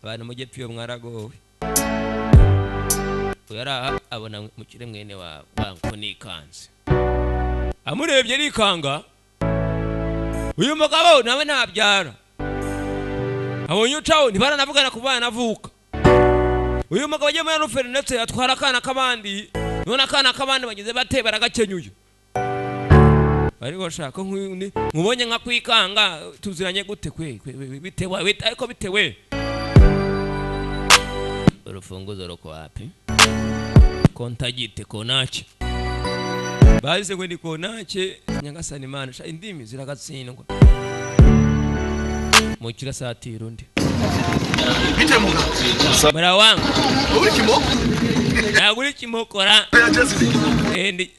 abantu mujye pyo mwaragowe uyara abona mukire mwene wangu nikanze amurebye nikanga uyu mugabo nawe ntabyara abonye ucaho ntibaranavugana ku bana avuka uyu mugabo agiye muri ruferi ndetse atwara akana k'abandi none akana k'abandi bagize bate baragakenyuye ariko shaka nkubonye nka kwikanga tuziranye gute bitewe ariko bitewe urufunguzo roko wapi kontagite konake bazi ngo ni konake nyagasani Imana indimi ziragatsindwa mukira satira undi bite muga bara wangu uri kimokora endi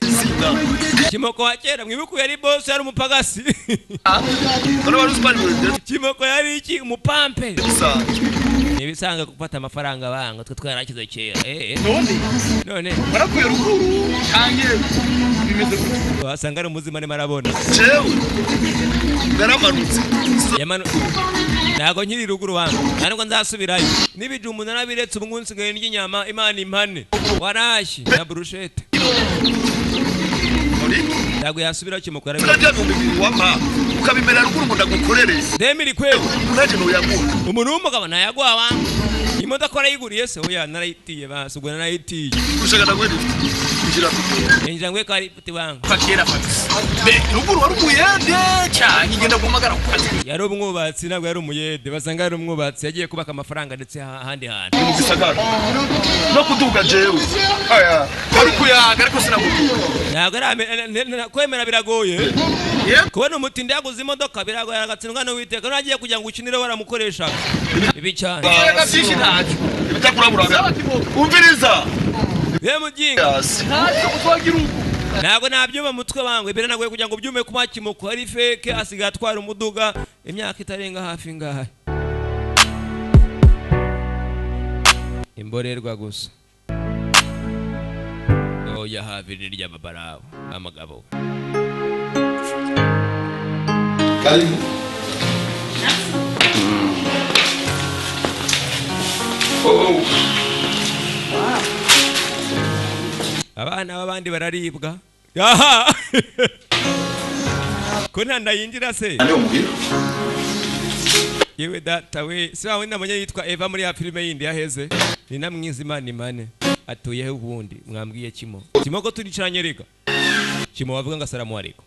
kimoko wakera mwibuku yari boss yari umupagasi kimoko yari iki umupampe nibisanga gufata amafaranga banga twe twarakize kera none barakuye ruguru kange bimeze gute wasanga ari umuzima ne marabona jewe ngaramanutse nago nkiri ruguru wangu ntabwo nzasubirayo nibijumbu narabiretse umunsi ngene n'inyama Imana impane warashi na brushete ntabwo yasubira kimoko yarabiretse wama ukabimera ruguru ngo ndagukorere demiri kwewe naje no yaguha umuntu w'umugabo nayagwa wangu imodoka arayiguriye se oya narayitiye basi ubwo narayitiye ushaka ndagwede injira tugiye injira ngwe kari puti wangu fakira be ruguru wari umuyede cyane igenda kumagara yari umwubatsi ntabwo yari umuyede basanga yari umwubatsi yagiye kubaka amafaranga ndetse ahandi hantu mu gisagara no kuduga jewe aya ari kuyaga ariko sinagutuka ntabwo ari kwemera biragoye kubona umutindi yaguze imodoka biragoye agatsindwa no witeka nagiye kugira ngo ukinire waramukoresha ibi cyane byinshi ntacyo bitakurabura umviriza ye mujinga ntabwo nabyuma mutwe bangwe bere nagoye kugira ngo byume ku makimuko ari fake asigaye atwara umuduga imyaka itarenga hafi ngaha imborerwa gusa oya hafi n'irya babarawo amagabo karibu oh abana b'abandi bararibwa aha ko ntanda yinjira se ane umuhira yewe data we si wawe namenye yitwa Eva muri ya filime yindi yaheze ni namwizima ni mane atuye he ubundi mwambwiye kimo ko turicaranye reka kimo wavuga ngo asalamu alaykum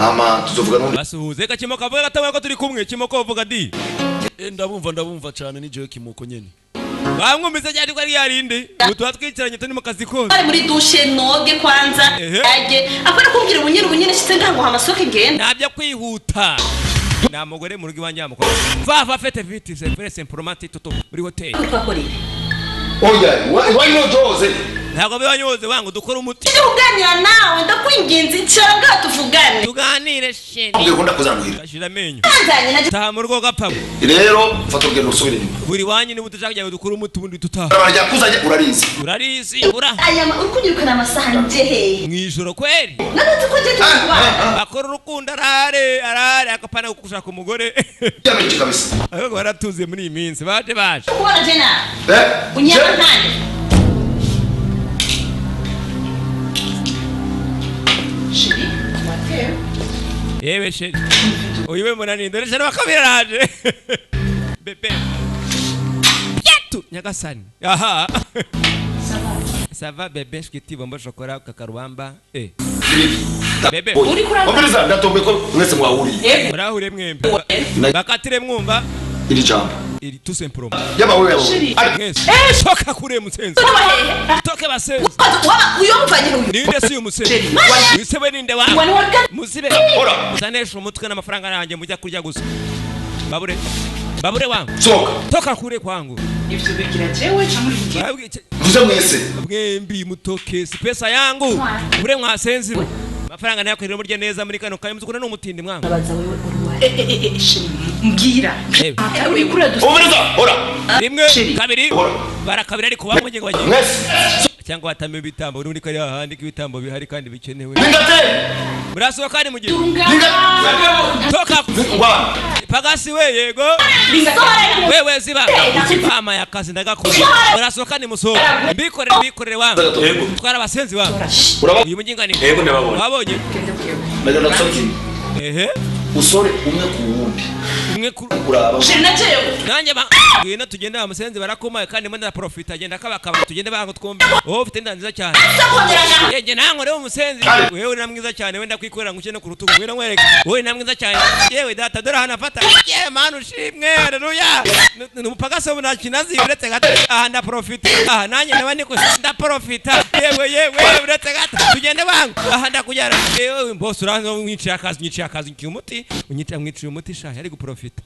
ama tuzovuga no basuhuze ka kimo kavuga gatamwe ko turi kumwe kimo ko uvuga di ndabumva cyane ni jewe kimuko nyene bamwumvise cyane ko ari yarinde utwa twicaranye tuni mu kazi kose ari muri dushe noge kwanza yaje akora kumbwira ubunyene shitse ngaho hamasoka igenda nabyo kwihuta na mugore mu rugo iwanjye amukora va fete vite c'est très simplement toto muri hotel twakorera oya wano doze ntabwo bibanyoze wangu dukora umuti tuganira nawe ndakwinginze cyanga tuvugane tuganire sheni ngikunda kuzanguhira ashira amenyo taha mu rugo gapamo rero fata ugenda usubire inyuma buri wanyu ni butashaka kujya dukora umuti bundi tutaha barajya kuzajya urarizi ura aya urukugirukana amasaha njehe mwijoro kweli nabati ko je tubana akora urukundo arare akapana gushaka umugore yamenye kabisa ahubwo baratuze muri iyi minsi baje kubona jena unyama ntande shiri mateo yewe sheri uyiwe munani ndore sheri bakabiraje bebe yetu nyagasani aha sava bebe shkiti bombo shokora kakarwamba bebe uri kuramba obiriza ndatombe ko mwese mwahuriye murahure mwembe bakatire mwumva iri jambo iri tout simplement yaba wewe shoka kure musenzi toke basenzi uyo mvanye uyu ninde si umusenzi wisebe ninde wa muzibe uzanesha umutwe n'amafaranga yanjye mujya kurya gusa babure wangu toka kure kwangu ivyo bigira jewe chamuri muze mwese mwembi mutoke si pesa yangu bure mwasenzi amafaranga nayo kwirira murye neza muri kano kayo muzukuna n'umutindi mwangu abaza wewe mbwira uri kura dusa rimwe kabiri barakabira ariko bamwe ngo bagiye cyangwa batame bitambo urundi kari ahandi kibitambo bihari kandi bikenewe murasohoka kandi mugiye toka pagasi we yego wewe ziba mama yakazi ndagakora murasohoka kandi musohoka bikorere wangu twara abasenzi wangu uyu mujinga ni yego ndababona wabonye ndagenda tsoki usore umwe ku wundi umwe kuraba nanjye ngwino tugende amusenzi barakomaye kandi mbona profit agenda kabakaba tugende bango twombe ufite inda nziza cyane yeje nango rero umusenzi wewe namwiza cyane wenda kwikorera nguke no kurutugu wewe namwereka wewe namwiza cyane yewe data dora hana fata ye manu shimwe haleluya numupagase ubona kinazi uretse gato aha nda profit aha nanjye nabandi ko nda profit yewe uretse gato tugende bango aha nda kujyara yewe boss uranzo mwiciye akazi nk'umuti unyita mwiciye umuti shahe ari guprofita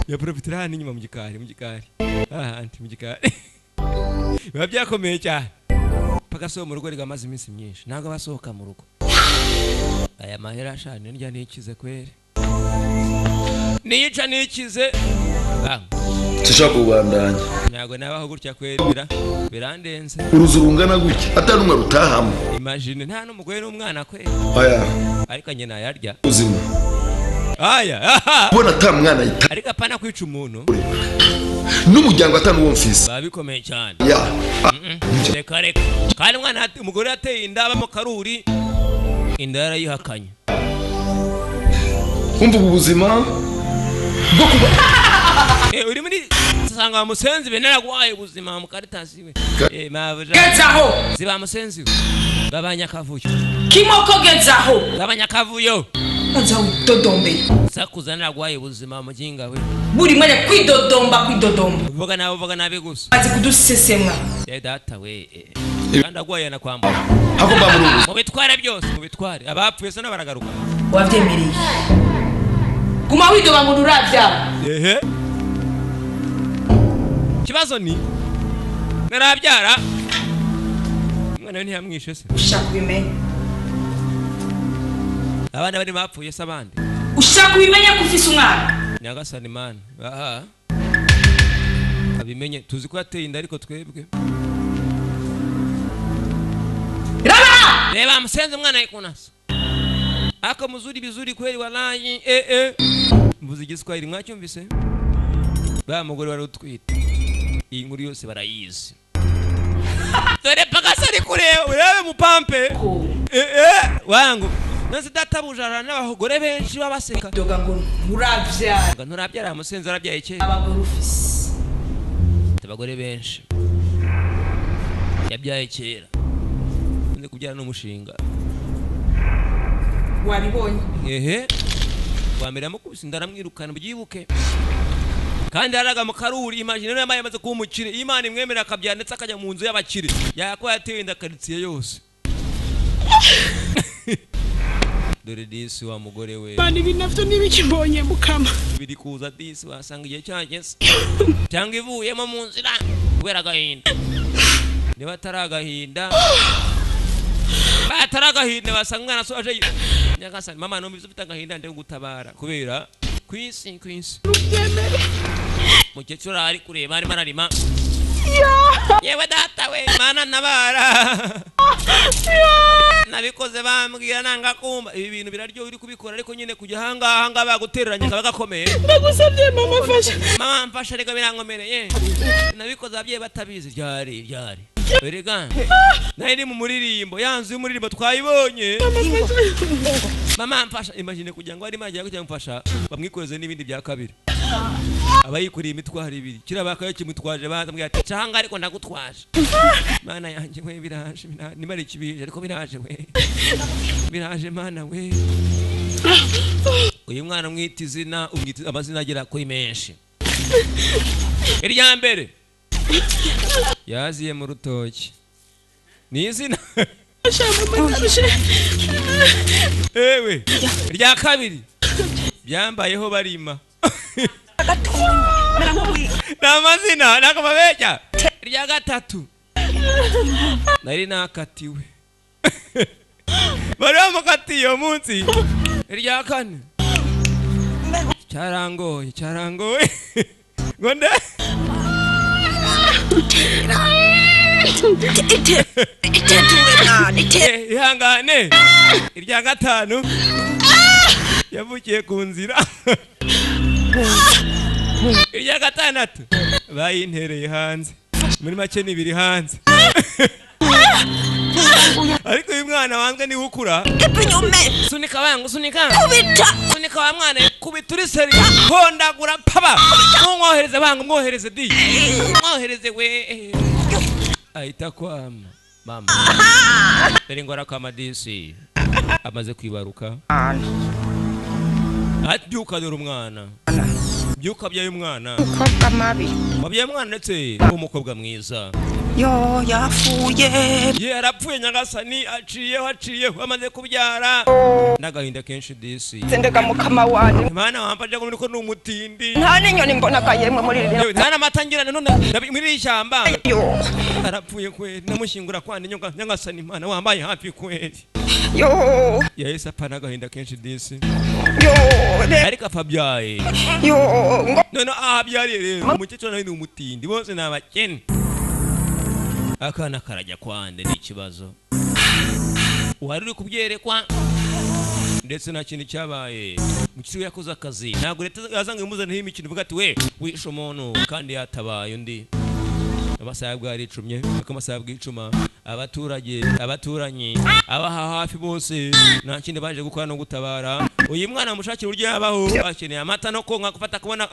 ya profitira hano inyuma mu gikari anti mu gikari biba byakomeye cyane pagaso mu rugo rigamaze iminsi myinshi ntabwo basohoka mu rugo aya mahera shane ndya nikize kwere niyica nikize tishaka kubandanya ntabwo nabaho gutya kwere birandenze uruzurungana gutya atari umwe rutahamo imagine nta n'umugore n'umwana kwere aya ariko nyina yarya uzima aya bona tamwana ita ariko apana kwica umuntu n'umuryango atanu wo mfise babikomeye cyane ya reka kandi umwana umugore yateye inda mu karuri inda yarayihakanye kumva ubuzima bwo kuba uri muri sanga musenzi benera gwaye ubuzima mu karitasi we mabuja Gezaho ziba musenzi babanyakavuyo Kimoko gezaho babanyakavuyo Gezaho dodombe sakuzanira gwaye ubuzima mu jinga we buri mwanya kwidodomba vuga nabe gusa azi kudusesemwa data we kandi agwaye na kwamba hagomba muri mu bitware byose mu bitware abapfuye se nabaragaruka wavyemereye Guma widoba ngo nuravyara kibazo ni narabyara mwana ntiyamwishe se ushaka kubimenya abana bari bapfuye se abandi ushaka kubimenya ko ufise umwana nyagasani mana aha abimenye tuzi ko yateye inda ariko twebwe reba musenze umwana yikunasa aka muzuri bizuri kweli walayi mvuze igiswahili mwacyumvise ba mugore wari utwite iyi nkuru yose barayizi dore pakasari kureba urebe mupampe wangu nasi databujara n'abagore benshi babaseka doga ngo nturabyara musenze arabyaye kera abagore ufise abagore benshi yabyaye kera nze kubyara n'umushinga wabibonye wameramo kubisa ndaramwirukana byibuke kandi araga mu karuri imagine no yamaze kumukire Imana imwemera akabyana ndetse akajya mu nzu y'abakire yakwa yateye ndakaritsiye yose dore disi wa mugore we bandi binavyo nibikimbonye mukama biri kuza disi wasanga igihe cyageze cyangwa ivuyemo mu nzira kubera agahinda niba ataragahinda bataragahinda basanga umwana so aje nyagasani mama no mbizo bitagahinda nde gutabara kubera kwisi mukecuru ari kureba ari mararima yewe data we mana nabara nabikoze bambwira nanga kumba ibi bintu biraryo uri kubikora ariko nyine kujya hanga bagutereranye kaba gakomeye ndagusabye mama mfasha reka birankomereye nabikoze abye batabizi ryari erega nari mu muririmbo yanzu y'umuririmbo twayibonye mama mfasha imagine kugira ngo ari magiye kujya mfasha bamwikoreze n'ibindi bya kabiri abayikuriye imitwaro ibiri kirabakayo kimutwaje bazambwira ati canga ariko ndagutwaje mana yanjye we biraje nimari kibije ariko biraje we biraje mana we uyu mwana mwita izina umwita amazina agira kuri menshi irya mbere yaziye mu rutoki ni izina ewe irya kabiri byambayeho barima namazina nakamabejya irya gatatu nari nakatiwe bari bamukatiye uwo munsi irya kane cyarangoye ngo nde ihangane irya gatanu yavukiye ku nzira irya gatandatu bayintereye hanze muri make nibiri hanze ariko uyu mwana wanzwe niwe ukura sunika wangu sunika wa mwana kubita uri seri hondagura paba mwohereze bangu mwohereze di mwohereze we ahita kwama mama dore ngo arakama disi amaze kwibaruka byuka dore umwana byuka byaye umwana umukobwa mabi wabyaye umwana ndetse umukobwa mwiza yo yafuye yarapfuye nyagasani aciyeho amaze kubyara n'agahinda kenshi disi sendega mukama wane mana wamfaje ngo niko n'umutindi nta n'inyoni mbonaga yemwe muri ririya nta n'amatangirana none muri ishyamba arapfuye kweli namushingura kwande nyagasani mana wambaye hafi kweli yo yahise apana agahinda kenshi disi yo ariko afabyaye yo none ahabyariye rero umukecuru nawe ni umutindi bose ni abakene akana karajya kwande ni ikibazo wari uri kubyerekwa ndetse nta kintu cyabaye mukiri yakoze akazi ntabwo leta yazanga imuzaniye imikino ivuga ati we wishe umuntu kandi yatabaye undi amasaha bwaricumye amasaha bwicuma abaturage abaturanyi abaha hafi bose nta kindi baje gukora no gutabara uyu mwana mushakira uryo yabaho akeneye amata no konka gufata kubona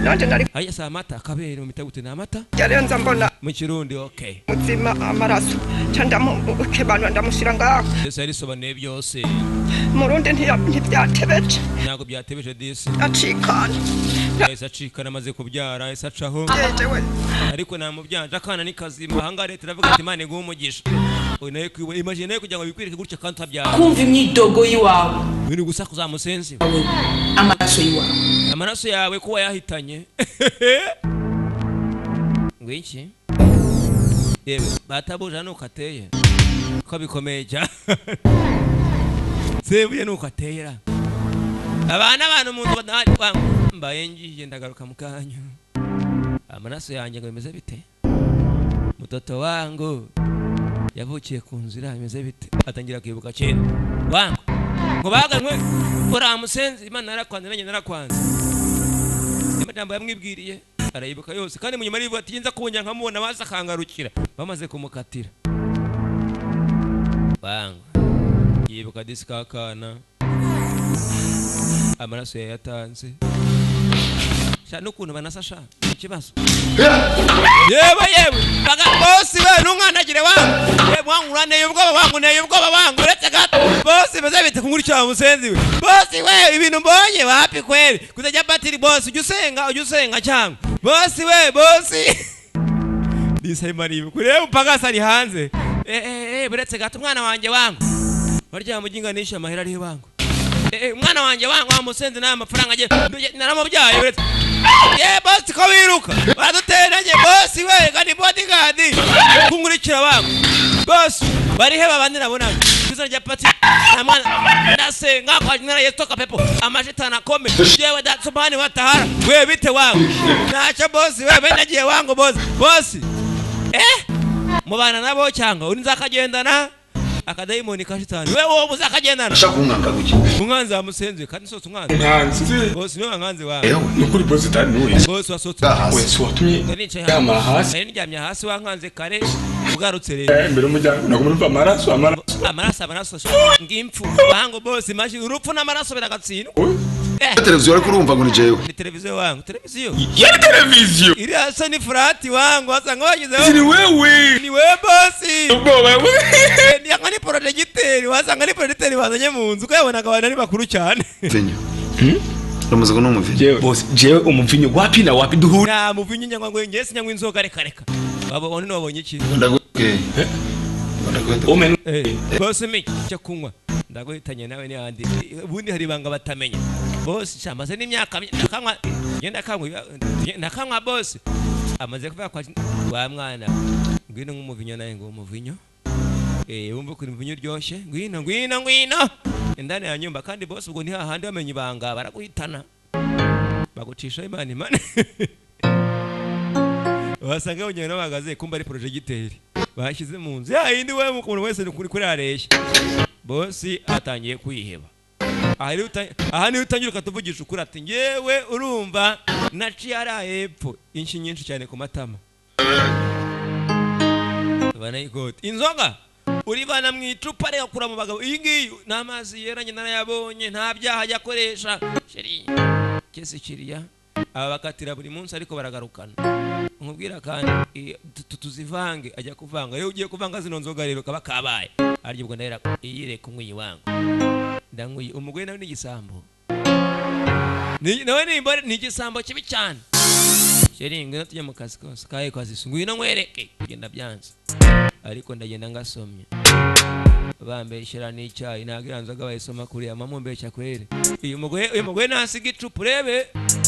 nanje nari aya sa amata kabere mu mitagute na amata yarenza mbona mu kirundi okay mutima amaraso cyanda mu kebano ndamushira ngaho ese arisobanuye byose murundi ntibyatebeje ntago byatebeje disi acikana ese acikana amaze kubyara ese acaho ariko namubyanja akana ni kazima hanga leta iravuga ati Imana iguhe umugisha unaye kwiwe imagine kugira ngo bikwirike gutya kandi tabyara kumva imyidogo yiwawe biri gusa kuzamusensi amaraso yiwawe amaraso yawe kuwa yahitanye ngwiki yewe batabuja nuko ateye ko bikomeye cyane sebuye nuko atera abana umuntu mbaye ngiye ndagaruka mu kanyu amaraso yanjye ngo bimeze bite mutoto wangu yavukiye ku nzira bimeze bite atangira kwibuka cyane wangu ngo baganwe uramusenzi Imana narakwanze nanjye narakwanze imajambo yamwibwiriye arayibuka yose kandi mu nyuma arivuga ati nza kubunya nkamubona basa kangarukira bamaze kumukatira wangu yibuka disikakana amaraso yatanze cyane ukuntu banasasha ikibazo yewe baga bosi we n'umwanagire wangu uraneye ubwoba wangu neye ubwoba wangu uretse gato bosi baze bite kumurikira musenzi we bosi we ibintu mbonye wapi kweli kuzajya batiri bosi ujusenga cyangwa bosi we bosi disemari kureba upagasa ari hanze buretse gato umwana wanjye wangu barya muginganisha amahera ari wangu umwana wanjye wangu amusenze na amafaranga agiye naramubyaye uretse bosi ko wiruka baduteranye bosi we kandi bodyguard kungurikira wangu bosi bari heba bandi nabonaga kizana rya pati namwana ndasenga kwa jina Yesu toka pepo amashitana kome jewe datsubani watahara we bite wangu nacha bosi we benagiye wangu bosi mubana nabo cyangwa uri nzakagendana akadayimoni kashitani wewe muzakagendana shakumwanga guki umwanzi amusenze kandi sose umwanzi bosi niwe mwanzi wawe nukuri bosi tani nuye bosi wasotse wese watumye yama hasi nari njyamye hasi wankanze kare ugarutse rero mbere umujyana nakumva amaraso ngimfu bango bosi mashi urupfu n'amaraso biragatsindwa televiziyo ariko urumva ngo ni jewe ni televiziyo wangu televiziyo ya televiziyo iri hasa ni furati wangu wasanga wagizeho ni wewe bosi ubwoba we ni ni projecteur wasanga ni projecteur bazanye mu nzu kuyabona kabana ni bakuru cyane vinyo Ramaze no muvinyo bosi jewe umuvinyo wapi na wapi duhura na muvinyo nyangwa ngo ngese nyangwa inzoga reka babone no babonye iki ndaguke omen bosi mi cyo kunywa ndaguhitanye nawe ni handi ubundi hari banga batamenya bosi cyamaze n'imyaka nakanywa nakanywa bosi amaze kuva kwa mwana ngwino nk'umuvinyo naye ngo umuvinyo wumva kuri umuvinyo ryoshye ngwino indani ya nyumba kandi bosi ubwo ni hahandi bamenye ibanga baraguhitana bagucisha Imana wasanga unyene n'abagaze kumba ari projecteur bashyize mu nzu yindi we umuntu wese kuri areshya bosi atangiye kwiheba aha ni utangira ukatuvugisha ukuri ati ngewe urumva naciye ari hepfo inshi nyinshi cyane ku matama banayigoti inzoga urivana mu icupa reka kura mu bagabo iyi ngiyi n'amazi yeranye narayabonye nta byaha ajya akoresha sheri kese kiriya aba bakatira buri munsi ariko baragarukana nkubwira kandi tuzivange ajya kuvanga iyo ugiye kuvanga zino nzoga rero kaba kabaye aryo ubwo ndahera iyireka umwiyi wangu ndangwiye umugore nawe n'igisambo nawe ni igisambo kibi cyane sheri ngwino tujye mu kazi kose kaye kwazise ngwino nkwereke kugenda byanze ariko ndagenda ngasomye bambeshyira n'icyayi ntabwo iranzoga bayisoma kuri amamumbeshya kwere uyu mugore nasiga icupa urebe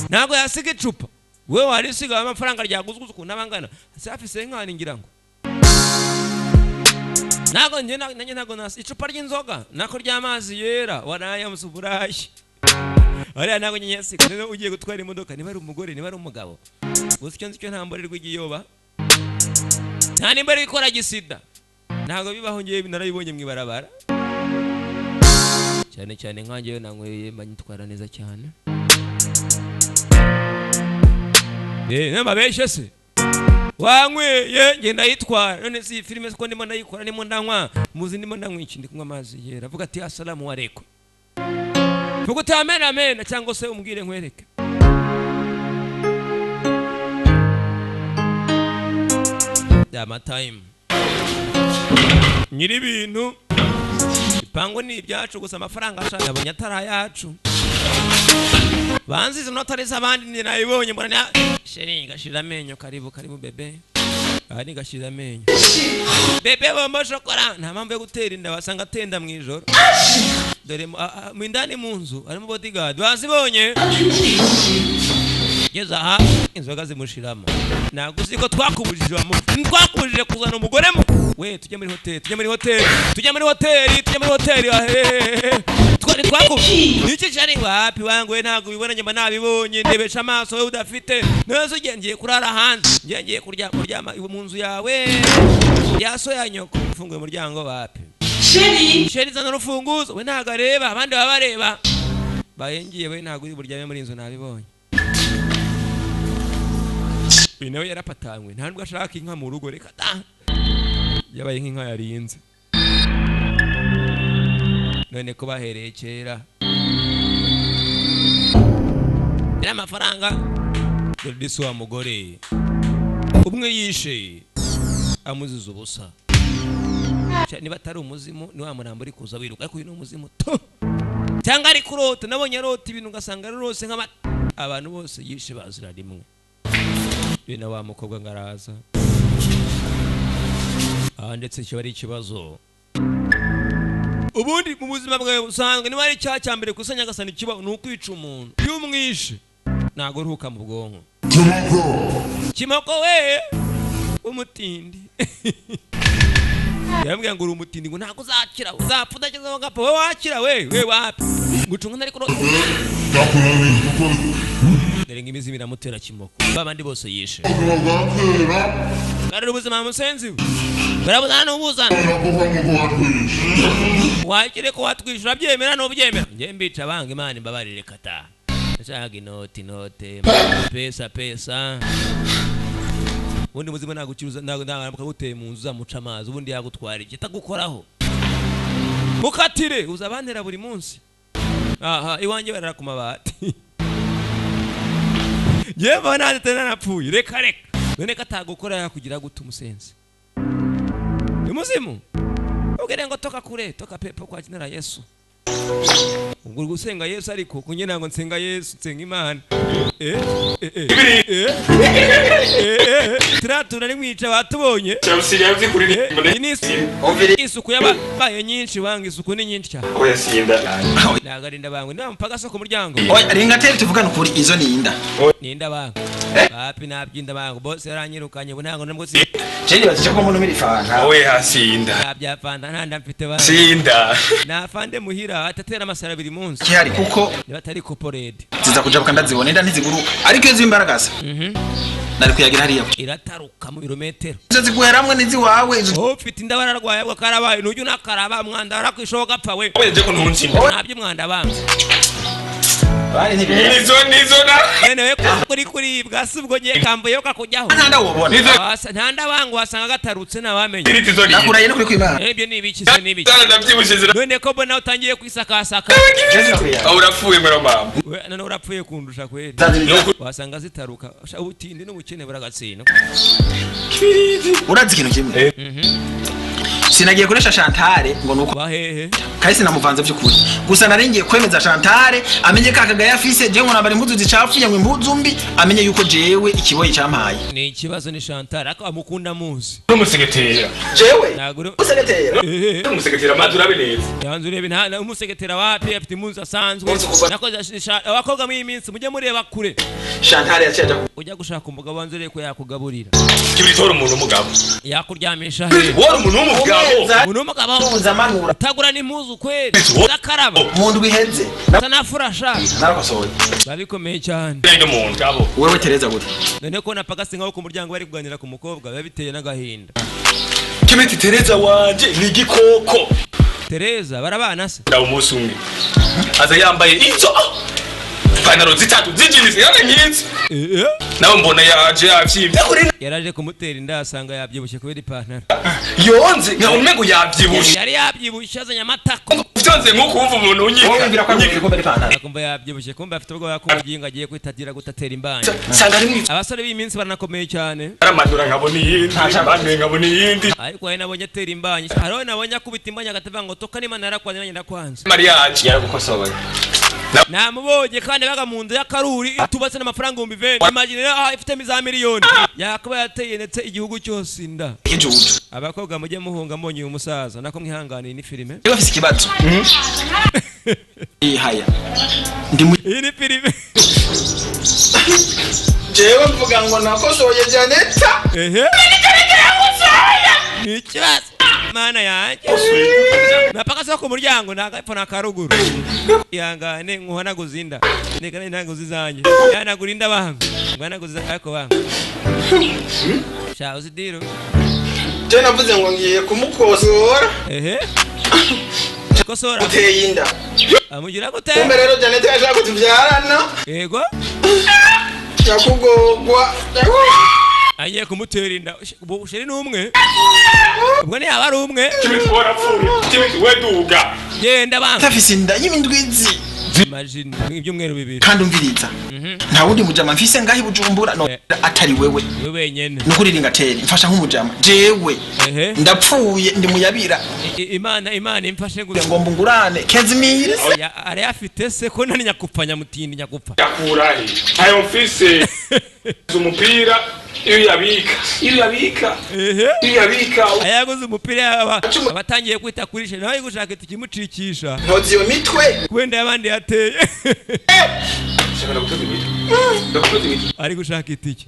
ntabwo yasiga icupa we warisiga amafaranga ryaguzwe ukuntu abangana hafi senkani ngira ngo ntabwo nasi icupa ry'inzoga nako ry'amazi yera waraye musuburashi ariya ntabwo nyanyasiga rero ugiye gutwara imodoka niba ari umugore niba ari umugabo gusa icyo nzi cyo nta mbore rw'igiyoba nta nimba rikora gisida ntabwo bibaho ngiye narabibonye mu ibarabara cyane nkanjyeyo nanyweye mbanyitwara neza cyane n'amabeshye se wanyweye ngenda yitwara none si filime ko ndimo ndayikora ndimo ndanywa muzi ndimo ndanywa iki ndi kunywa amazi yera avuga ati assalamu alaikum vuga ati amen amen cyangwa se umbwire nkwereke dama time nyiri ibintu ipango ni ibyacu gusa amafaranga ashaka yabonye atari yacu banzize notareza abandi ni nayibonye mbona sheri gashira amenyo karibu bebe ari gashira amenyo bebe bomba shokora nta mpamvu yo gutera inda wasanga atenda mu ijoro dore mu indani mu nzu arimo bodyguard bazibonye yeza ha inzoga zimushiramo naguzi ko twakubujije twakubujije kuzana umugore mu we tujye muri hoteli twari twakubujije iki cyari wapi wangwe ntago bibona nyuma nabibonye ndebesha amaso we udafite nazo ugengiye kurara hanze ngiye kuryama mu nzu yawe yaso yanyoko ufunguye umuryango wapi sheri zana urufunguzo we ntago areba abandi babareba bayengiye we ntago uri buryame muri inzu nabibonye nawe yarapatanywe nta nubwo ashaka inka mu rugo reka da yabaye nk'inka yarinze none ko bahereye kera ira amafaranga dore wa mugore umwe yishe amuziza ubusa niba atari umuzimu ni wa murambo uri kuza wiruka ariko uyu ni umuzimu to cyangwa ari kurota nabonye arota ibintu ugasanga rwose abantu bose yishe bazira rimwe bina wa mukobwa ngaraza ndetse cyo ari ikibazo ubundi mu buzima bwawe usanga ni bari cyambere kusanya gasana ikibazo n'ukwica umuntu y'umwishe nago ruhuka mu bwonko kimoko we umutindi yambwiye ngo uri umutindi ngo ntago uzakira uzapfa udageze ngapfa we wakira we wapi gucunga ntari kuro Nerenga imizi biramutera kimoko babandi bose yishe Karero ubuzima musenzi barabuzana n'ubuzana wakire ko watwishura byemera no byemera nge mbica abanga Imana imbabarire kata nashaka inote pesa ubundi muzima nagukiruza naguteye mu nzu zamuca amazi ubundi yagutwara iki tagukoraho mukatire uzabantera buri munsi iwanje barara ku mabati Yeba nande tena napfuye reka none katagukora yakugira guta umusenzi Imuzimu ugere ngo toka kure toka pepo kwa jina la Yesu ubwo gusenga Yesu ariko kunye nango nsenga Yesu nsenga Imana turatura ni mwica batubonye isuku yabaye nyinshi wanga isuku ni nyinshi cyane oya sinda nagarinda bangwe ndampaka so ku muryango oya ringa teri tuvugana kuri izo ninda ninda bangwe bapi nabyinda bangwe bose yaranyirukanye bunango nabwo si Jeni bazicha ko muntu mirifanga oya sinda nabyapanda ntanda mfite bangwe sinda nafande muhira atatera amasara biri munsi kihari kuko nibatari koporede ziza kujabuka ndazibona nda ntiziguruka ariko iyo zimbaragaza nari kuyagira hariya irataruka mu birometero ziguheramwe nizi wawe ufite indabara rwaye bwa karabaye n'ujye unakaraba mwanda arakwishoka apfa we oye ko ntunsinda nabyo mwanda bamwe bari nizo na newe kuri bwasi ubwo giye kambuye kakujyaho ntanda wobona ntanda bangu wasanga gatarutse nabamenye nakuraye no kuri kwimana ebyo nibikise none ko bona utangiye kwisakasaka urapfuye mero mama none urapfuye kundusha kweli wasanga zitaruka ubutinde n'ubukene buragatsina urazi ikintu kimwe sinagiye kuresha Chantal ngo nuko bahehe kahise namuvanze by'ukuri gusa naringiye kwemeza Chantal amenye kakagaye afise je ngo nambara impuzu zicafuye ngo impuzu mbi amenye yuko jewe ikiboyi cyampaye ni ikibazo ni Chantal ako amukunda muzi umusegetera jewe naguro umusegetera madura beneza yanzu rebe nta umusegetera wapi afite impuzu asanzwe nakoze abakobwa mu iminsi mujye mureba kure Chantal yacaje ujya gushaka umugabo wanzure ko yakugaburira kibitora umuntu umugabo yakuryamisha he wari umuntu w'umugabo umuntu w'umugabo zamanura tagura n'impuzu kweli zakaraba umuntu bihenze tanafurasha narakosoye babikomeye cyane ndio umuntu gabo wewe Tereza gute none ko napagase ngaho ku muryango bari kuganira ku mukobwa babiteye n'agahinda kimeti Tereza wanje ni igikoko Tereza barabana se ndawo umunsi umwe aza yambaye izo panaro zitatu zijinisi yana nyinshi nawe mbona yaje yavyibye yaraje kumutera inda asanga yabyibushye kubera ipantaro yonze nka umengo yavyibushe yari yabyibushe azanye amatako vyonze nko kumva umuntu unyika akumva yabyibushye kumva afite ubwo yakubuginga agiye kwitadira gutatera imbanya sanga ari abasore b'iminsi baranakomeye cyane aramadura nkabona iyindi bane nkabona iyindi ariko we nabonye atera imbanya hariho nabonye akubita imbanya agatava ngo toka n'Imana yarakwanze nanjye ndakwanze mariage yaragukosoboye namubonye kandi baga mu nzu y'akaruri tubatse n'amafaranga 20 imagine ifite za miliyoni yakaba yateye ndetse igihugu cyose inda abakobwa mujye muhunga mbonye uyu musaza nako mwihanganiye ni filime bafite ikibazo haya iyi ni filime jewe mvuga ngo nakosoye Janeta ni ikibazo mana yanjye napaka soko muryango ndagapfa nakaruguru ihangane nkuhanaguza inda nekana intango zizanye yanagura inda bangu nganaguza ariko bangu shaho zidiro je navuze ngo ngiye kumukosora kosora uteye inda amugira gute umbe rero Janeta yashaka kutuvyarana yego yakugogwa agiye kumutera inda usheri n'umwe ubwo ni aba ari umwe kimitwara pfuye kimitweduga genda banga tafise inda y'imindwizi imagine ibyumweru bibiri kandi umviriza nta wundi mujama mfise ngahi Bujumbura no atari wewe nyene nukuri ringatera mfasha nk'umujama jewe ndapfuye ndi muyabira imana imfashe gute ngo mbungurane Kezimire ari afite se ko nani nyakupfanya mutindi nyakupfa yakurahi ayo mfise umupira iyo yabika ayaguze umupira abatangiye kwita kurisha nawe gushaka ikimucikisha ntozi yo mitwe kwenda yabandi yateye ari gushaka itiki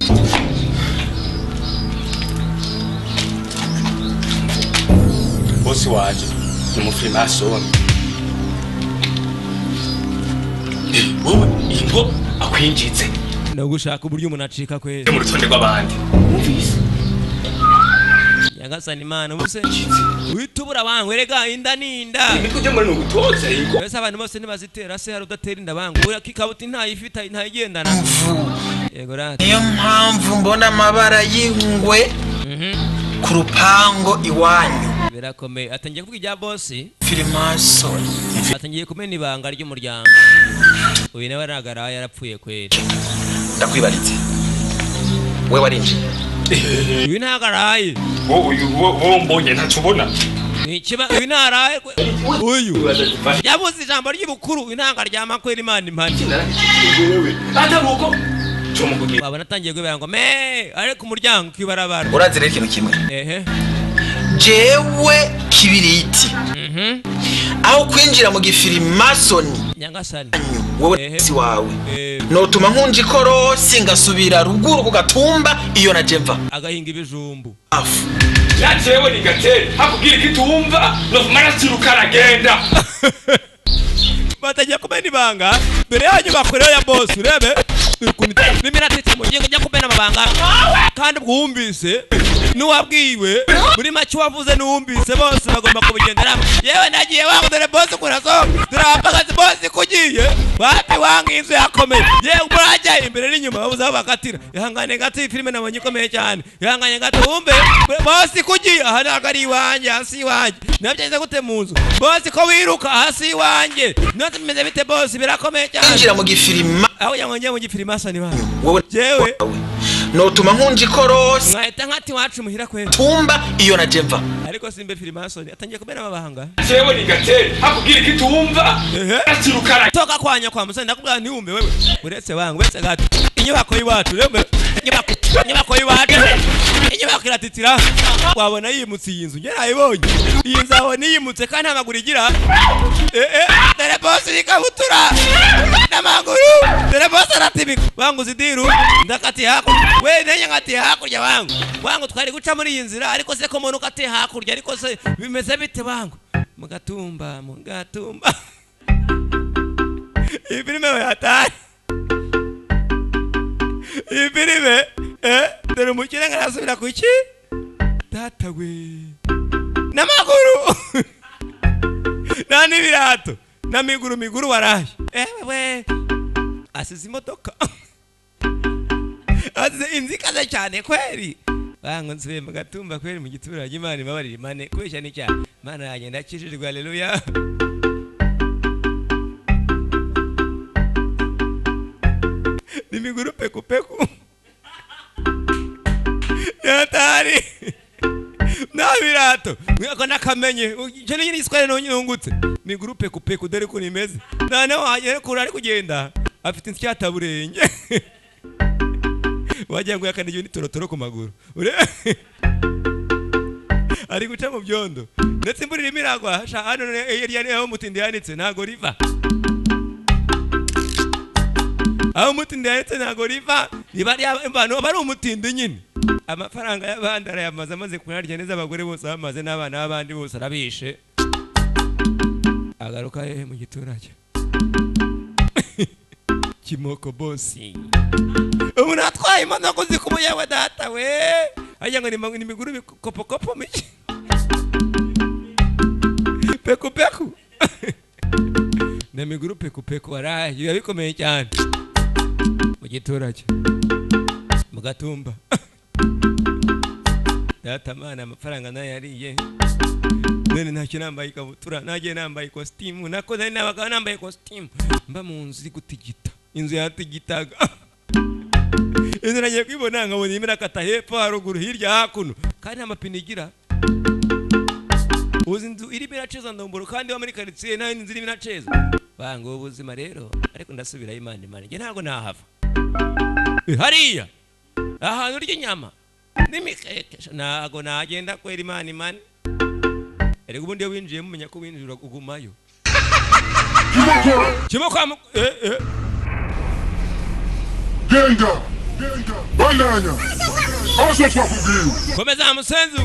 bosi waje ni umufrimason wowe ingo akwinjitse no gushaka uburyo umuntu acika kwera mu rutonde rw'abandi yagasana imana ubuse witubura bangu erega inda ninda imiko byo muri nugutoza ingo bese abantu bose nibazitera se hari udatera inda bangu ura kikabuti ntayifita ntayigendana yego rati niyo mpamvu mbona amabara y'ingwe ku rupango iwanyu birakomeye atangiye kuvuga ibya bosi Freemason atangiye kumena ibanga ry'umuryango uyu nawe aragara yarapfuye kwera ndakwibaritse we warinje uyu ntagaraye wowe mbonye ntacubona nikiba uyu ntaraye uyu yabuze ijambo ry'ibukuru uyu ntangaryama kwera Imana impani atabuko babona atangiye kwibera ngo me ari ku muryango kwibarabara uranze rero ikintu kimwe jewe kibiriti aho kwinjira mu gifirimasoni nyangasani wowe si wawe notuma nkunji korosi ngasubira ruguru ku gatumba iyo najemva agahinga ibijumbu afu yajewe ni gatera hakubwira ikitumva no marasiruka aragenda batajya kumena ibanga mbere yanyu bakorera ya boss urebe n'iminatitse mu gihe njya kumena amabanga kandi bwumvise nuwabwiwe muri make wavuze nuwumvise bose bagomba kubigenderamo yewe nagiye wangu dore boss kurasohoka dore abapagazi boss kugiye wapi wangu inzu yakomeye yewe umurajya imbere n'inyuma babuze aho bakatira ihangane gato iyi filime nabonye ikomeye cyane ihangane gato wumve boss kugiye aha ntabwo ari iwanjye hasi iwanjye nabyo gute mu nzu boss ko wiruka hasi iwanjye none bimeze bite boss birakomeye cyane injira mu gifirima aho yangongeye mu gifirimasani bana wowe jewe notuma nkunji korosi mwahita nkati wacu muhira kwera tumba iyo najemva ariko simbe firimasoni atangiye kumena amabanga jewe ni gatera hakubwira ikitumva arasirukana toka kwanya kwa musani ndakubwira ntiwumve wewe uretse wangu wese gato inyubako y'iwacu rebe inyubako y'iwacu inyubako iratitira wabona yimutse iyi nzu ngerayibonye iyi nzu aho niyimutse kandi amaguru igira dore bosi ikabutura n'amaguru dore bosi aratibika wangu zidiru ndakati hakurya we nenye ngati hakurya wangu twari guca muri iyi nzira ariko se ko muntu kati hakurya ariko se bimeze bite wangu mugatumba iyi filime yataye iyi filime dore umukire ngarasubira ku iki data we n'amaguru nta n'ibirato na miguru waraye we asize imodoka aze inzikaze cyane kweri bango nsubiye mu gatumba kweri mu giturage Imana ibabarire Imana kwesha ni cyane Imana yagenda akijijwe haleluya ni miguru peku peku yatari na birato mwako nakamenye cyane nyine isware no nyungutse miguru peku peku dore ko nimeze nane wagere kuri ari kugenda afite insyataburenge wajya ngo yakaniye ni torotoro ku maguru ari guca mu byondo ndetse imburi rimiragwa sha hano yari aho mutindi yanitse nago riva aho mutindi yanitse nago riva bari abantu bari umutindi nyine amafaranga y'abandi arayamaze amaze kunarya neza abagore bose bamaze n'abana b'abandi bose arabishe agaruka mu giturage kimoko bosi umuntu atwaye imodoka uzi ko umuyawe data we ajya ngo ni miguru bikopokopo miki peku peku na miguru peku peku araye biba bikomeye cyane mu giturage mu gatumba data mana amafaranga nayo yariye none ntacyo nambaye ikabutura nagiye nambaye costume nakoze n'abagabo nambaye costume mba mu nzu gutigita inzu yatigitaga inzu nagiye kwibona nkabona imira kata hepfo haruguru hirya hakuno kandi amapine igira uzi inzu iri biraceza ndomboro kandi wa muri quartier nayo inzu iri biraceza bango ubuzima rero ariko ndasubira Imana nge ntago nahava hariya ahantu ry'inyama nimikeke nago nagenda kwera Imana erega ubundi winjiye mumenya ko winjira ugumayo kimo kwa Genda bandanya ose twakubwiye komeza musenzu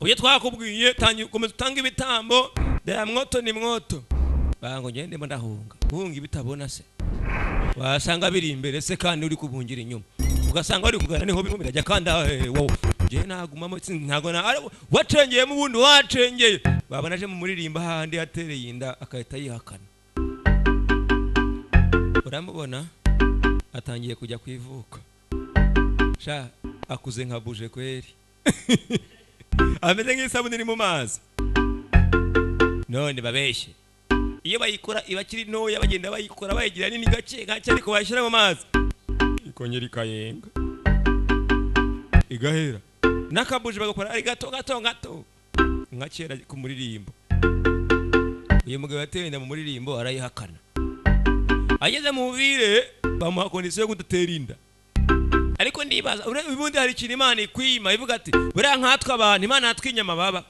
uye twakubwiye tangi komeza utanga ibitambo da mwoto ni mwoto bango ngende ndahunga hunga ibitabona se wasanga biri imbere se kandi uri kubungira inyuma ugasanga uri kugana niho bimwe birajya kandi wowe je nagumamo ntago na wacengeye mu bundi wacengeye baba naje mu muririmba handi yatereye inda akahita yihakana uramubona atangiye kujya kwivuka sha akuze nka buje kweri ameze nk'isabuni iri mu mazi none babeshye iyo bayikora ibakiri ntoya bagenda bayikora bayigira nini gake gake ariko bashyira mu mazi ikongera ikayenga igahera nakabuje bagakora ari gato nka kera ku muririmbo uyu mugabo yatenda mu muririmbo arayihakana ageze mu bubire bamuha kondisiyo yo kudatera inda ariko ndibaza ubundi hari ikintu Imana ikwima ivuga ati buriya nkatwe abantu Imana yatwinya amababa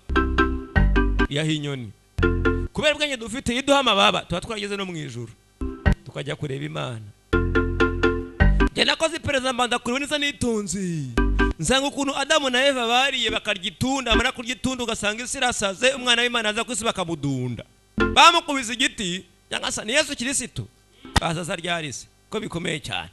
yahinyoni kubera ubwenge dufite yiduha amababa tuba twageze no mu ijuru tukajya kureba Imana njye nakoze iperereza mbanda kuri neza nitunzi nsanga ukuntu Adamu na Eva bariye bakarya itunda amara kurya itunda ugasanga isi irasaze umwana w'Imana aza kwisi bakamudunda bamukubise igiti cyangwa ni Yesu Kristo bazaza ryarise ko bikomeye cyane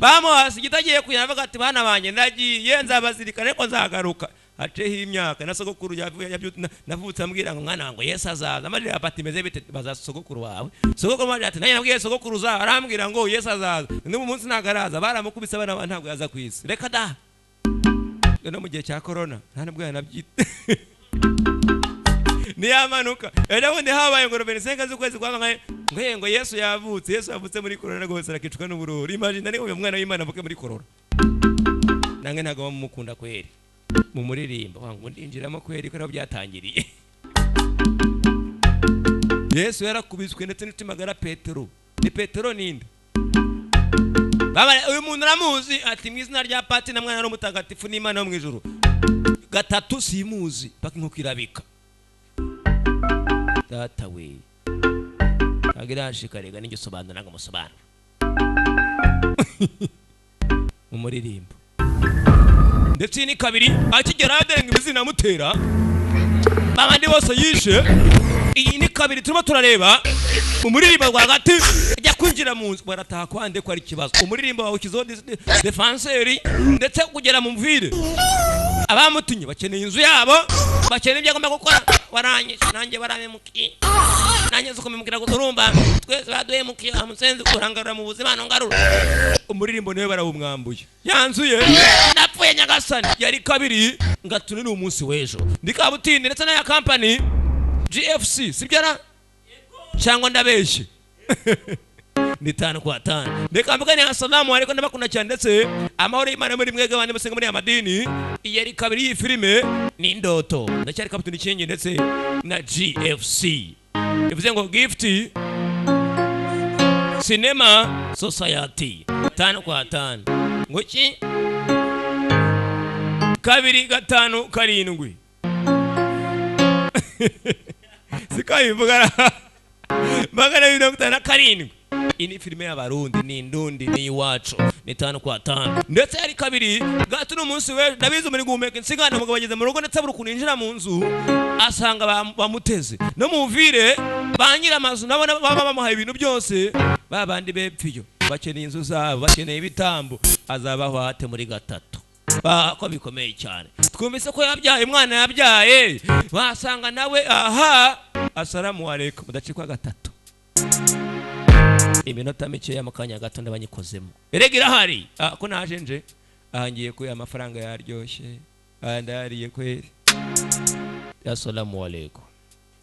bamuhasi igitagiye kuyavuga ati bana banjye ndagiye nzabazirikana ariko nzagaruka aceho imyaka na sogokuru navutse ambwira ngo mwana wangu Yesu azaza amarira apati meze bite bazaza sogokuru wawe sogokuru maje ati naye nabwiye sogokuru uzaza arambwira ngo Yesu azaza n'ubu munsi nagaraza baramukubise abana ntabwo yaza kwisi reka da no mu gihe cya corona nta nabwo yanabyita niyamanuka ejo habaye ngo 25 z'ukwezi kwa ngo Yesu yavutse muri corona rwose arakicuka n'ubururu imagine ni uyu mwana w'Imana avuke muri corona nange ntago bamukunda kweri mu muririmbo wangu ndinjiramo kweri ko byatangiriye Yesu yarakubiswe ndetse n'itimagara Petero ni Petero ninde baba uyu muntu ramuzi ati mwizina rya Pati na mwana n'umutagatifu n'Imana yo mu ijuru gatatu simuzi paka nkukirabika data we agira shikarega n'inge sobanura nanga musobanura mu muririmbo ndetse ni kabiri akigera adenga ibizina mutera babandi bose yishe iyi ni kabiri turimo turareba mu muririmbo rwagati ajya kwinjira mu nzu barataha kwande ko ari kibazo umuririmbo wawe kizo defenseur ndetse kugera mu mvire abamutunye bakeneye inzu yabo bakeneye ibyo agomba gukora waranyisha nanjye barabe muki nanjye zo kumimukira guzurumba twese baduye mukiya musenzi kurangarura mu buzima no ngarura umuririmbo niwe barawumwambuye yanzuye napfuye nyagasani yari kabiri ngatune ni umunsi wejo ndikabutinde ndetse na ya company GFC sibyara cyangwa ndabeshye ni 5 kwa 5 ndikambika ni assalamu alaykum ndabakunda cyane ndetse amahoro y'Imana muri mwege bandi musenga muri amadini yari kabiri iyi filime ni ndoto ndacyari kapituni cyenge ndetse na GFC bivuze ngo gift cinema society 5 kwa 5 ngoki 2 5 7 sikayivuga magana y'Dr. Karindwi ini filime y'abarundi ni ndundi ni iwacu ni 5 kwa 5 ndetse ari kabiri gatunu umunsi we ndabizi muri guhumeka insigana mugabo bageze mu rugo ndetse buri kuninjira mu nzu asanga bamuteze no muvire banyira amazu nabona baba bamuhaye ibintu byose babandi bepfiyo bakeneye inzu zabo bakeneye ibitambo azabaho hate muri gatatu ko bikomeye cyane twumvise ko yabyaye umwana yabyaye basanga nawe aha assalamu alaykum mudacikwa gatatu iminota mike y'amakanya gato ndabanyikozemo eregira hari ko naje nje ahangiye ko amafaranga yaryoshye ndariye kweri assalamu alaykum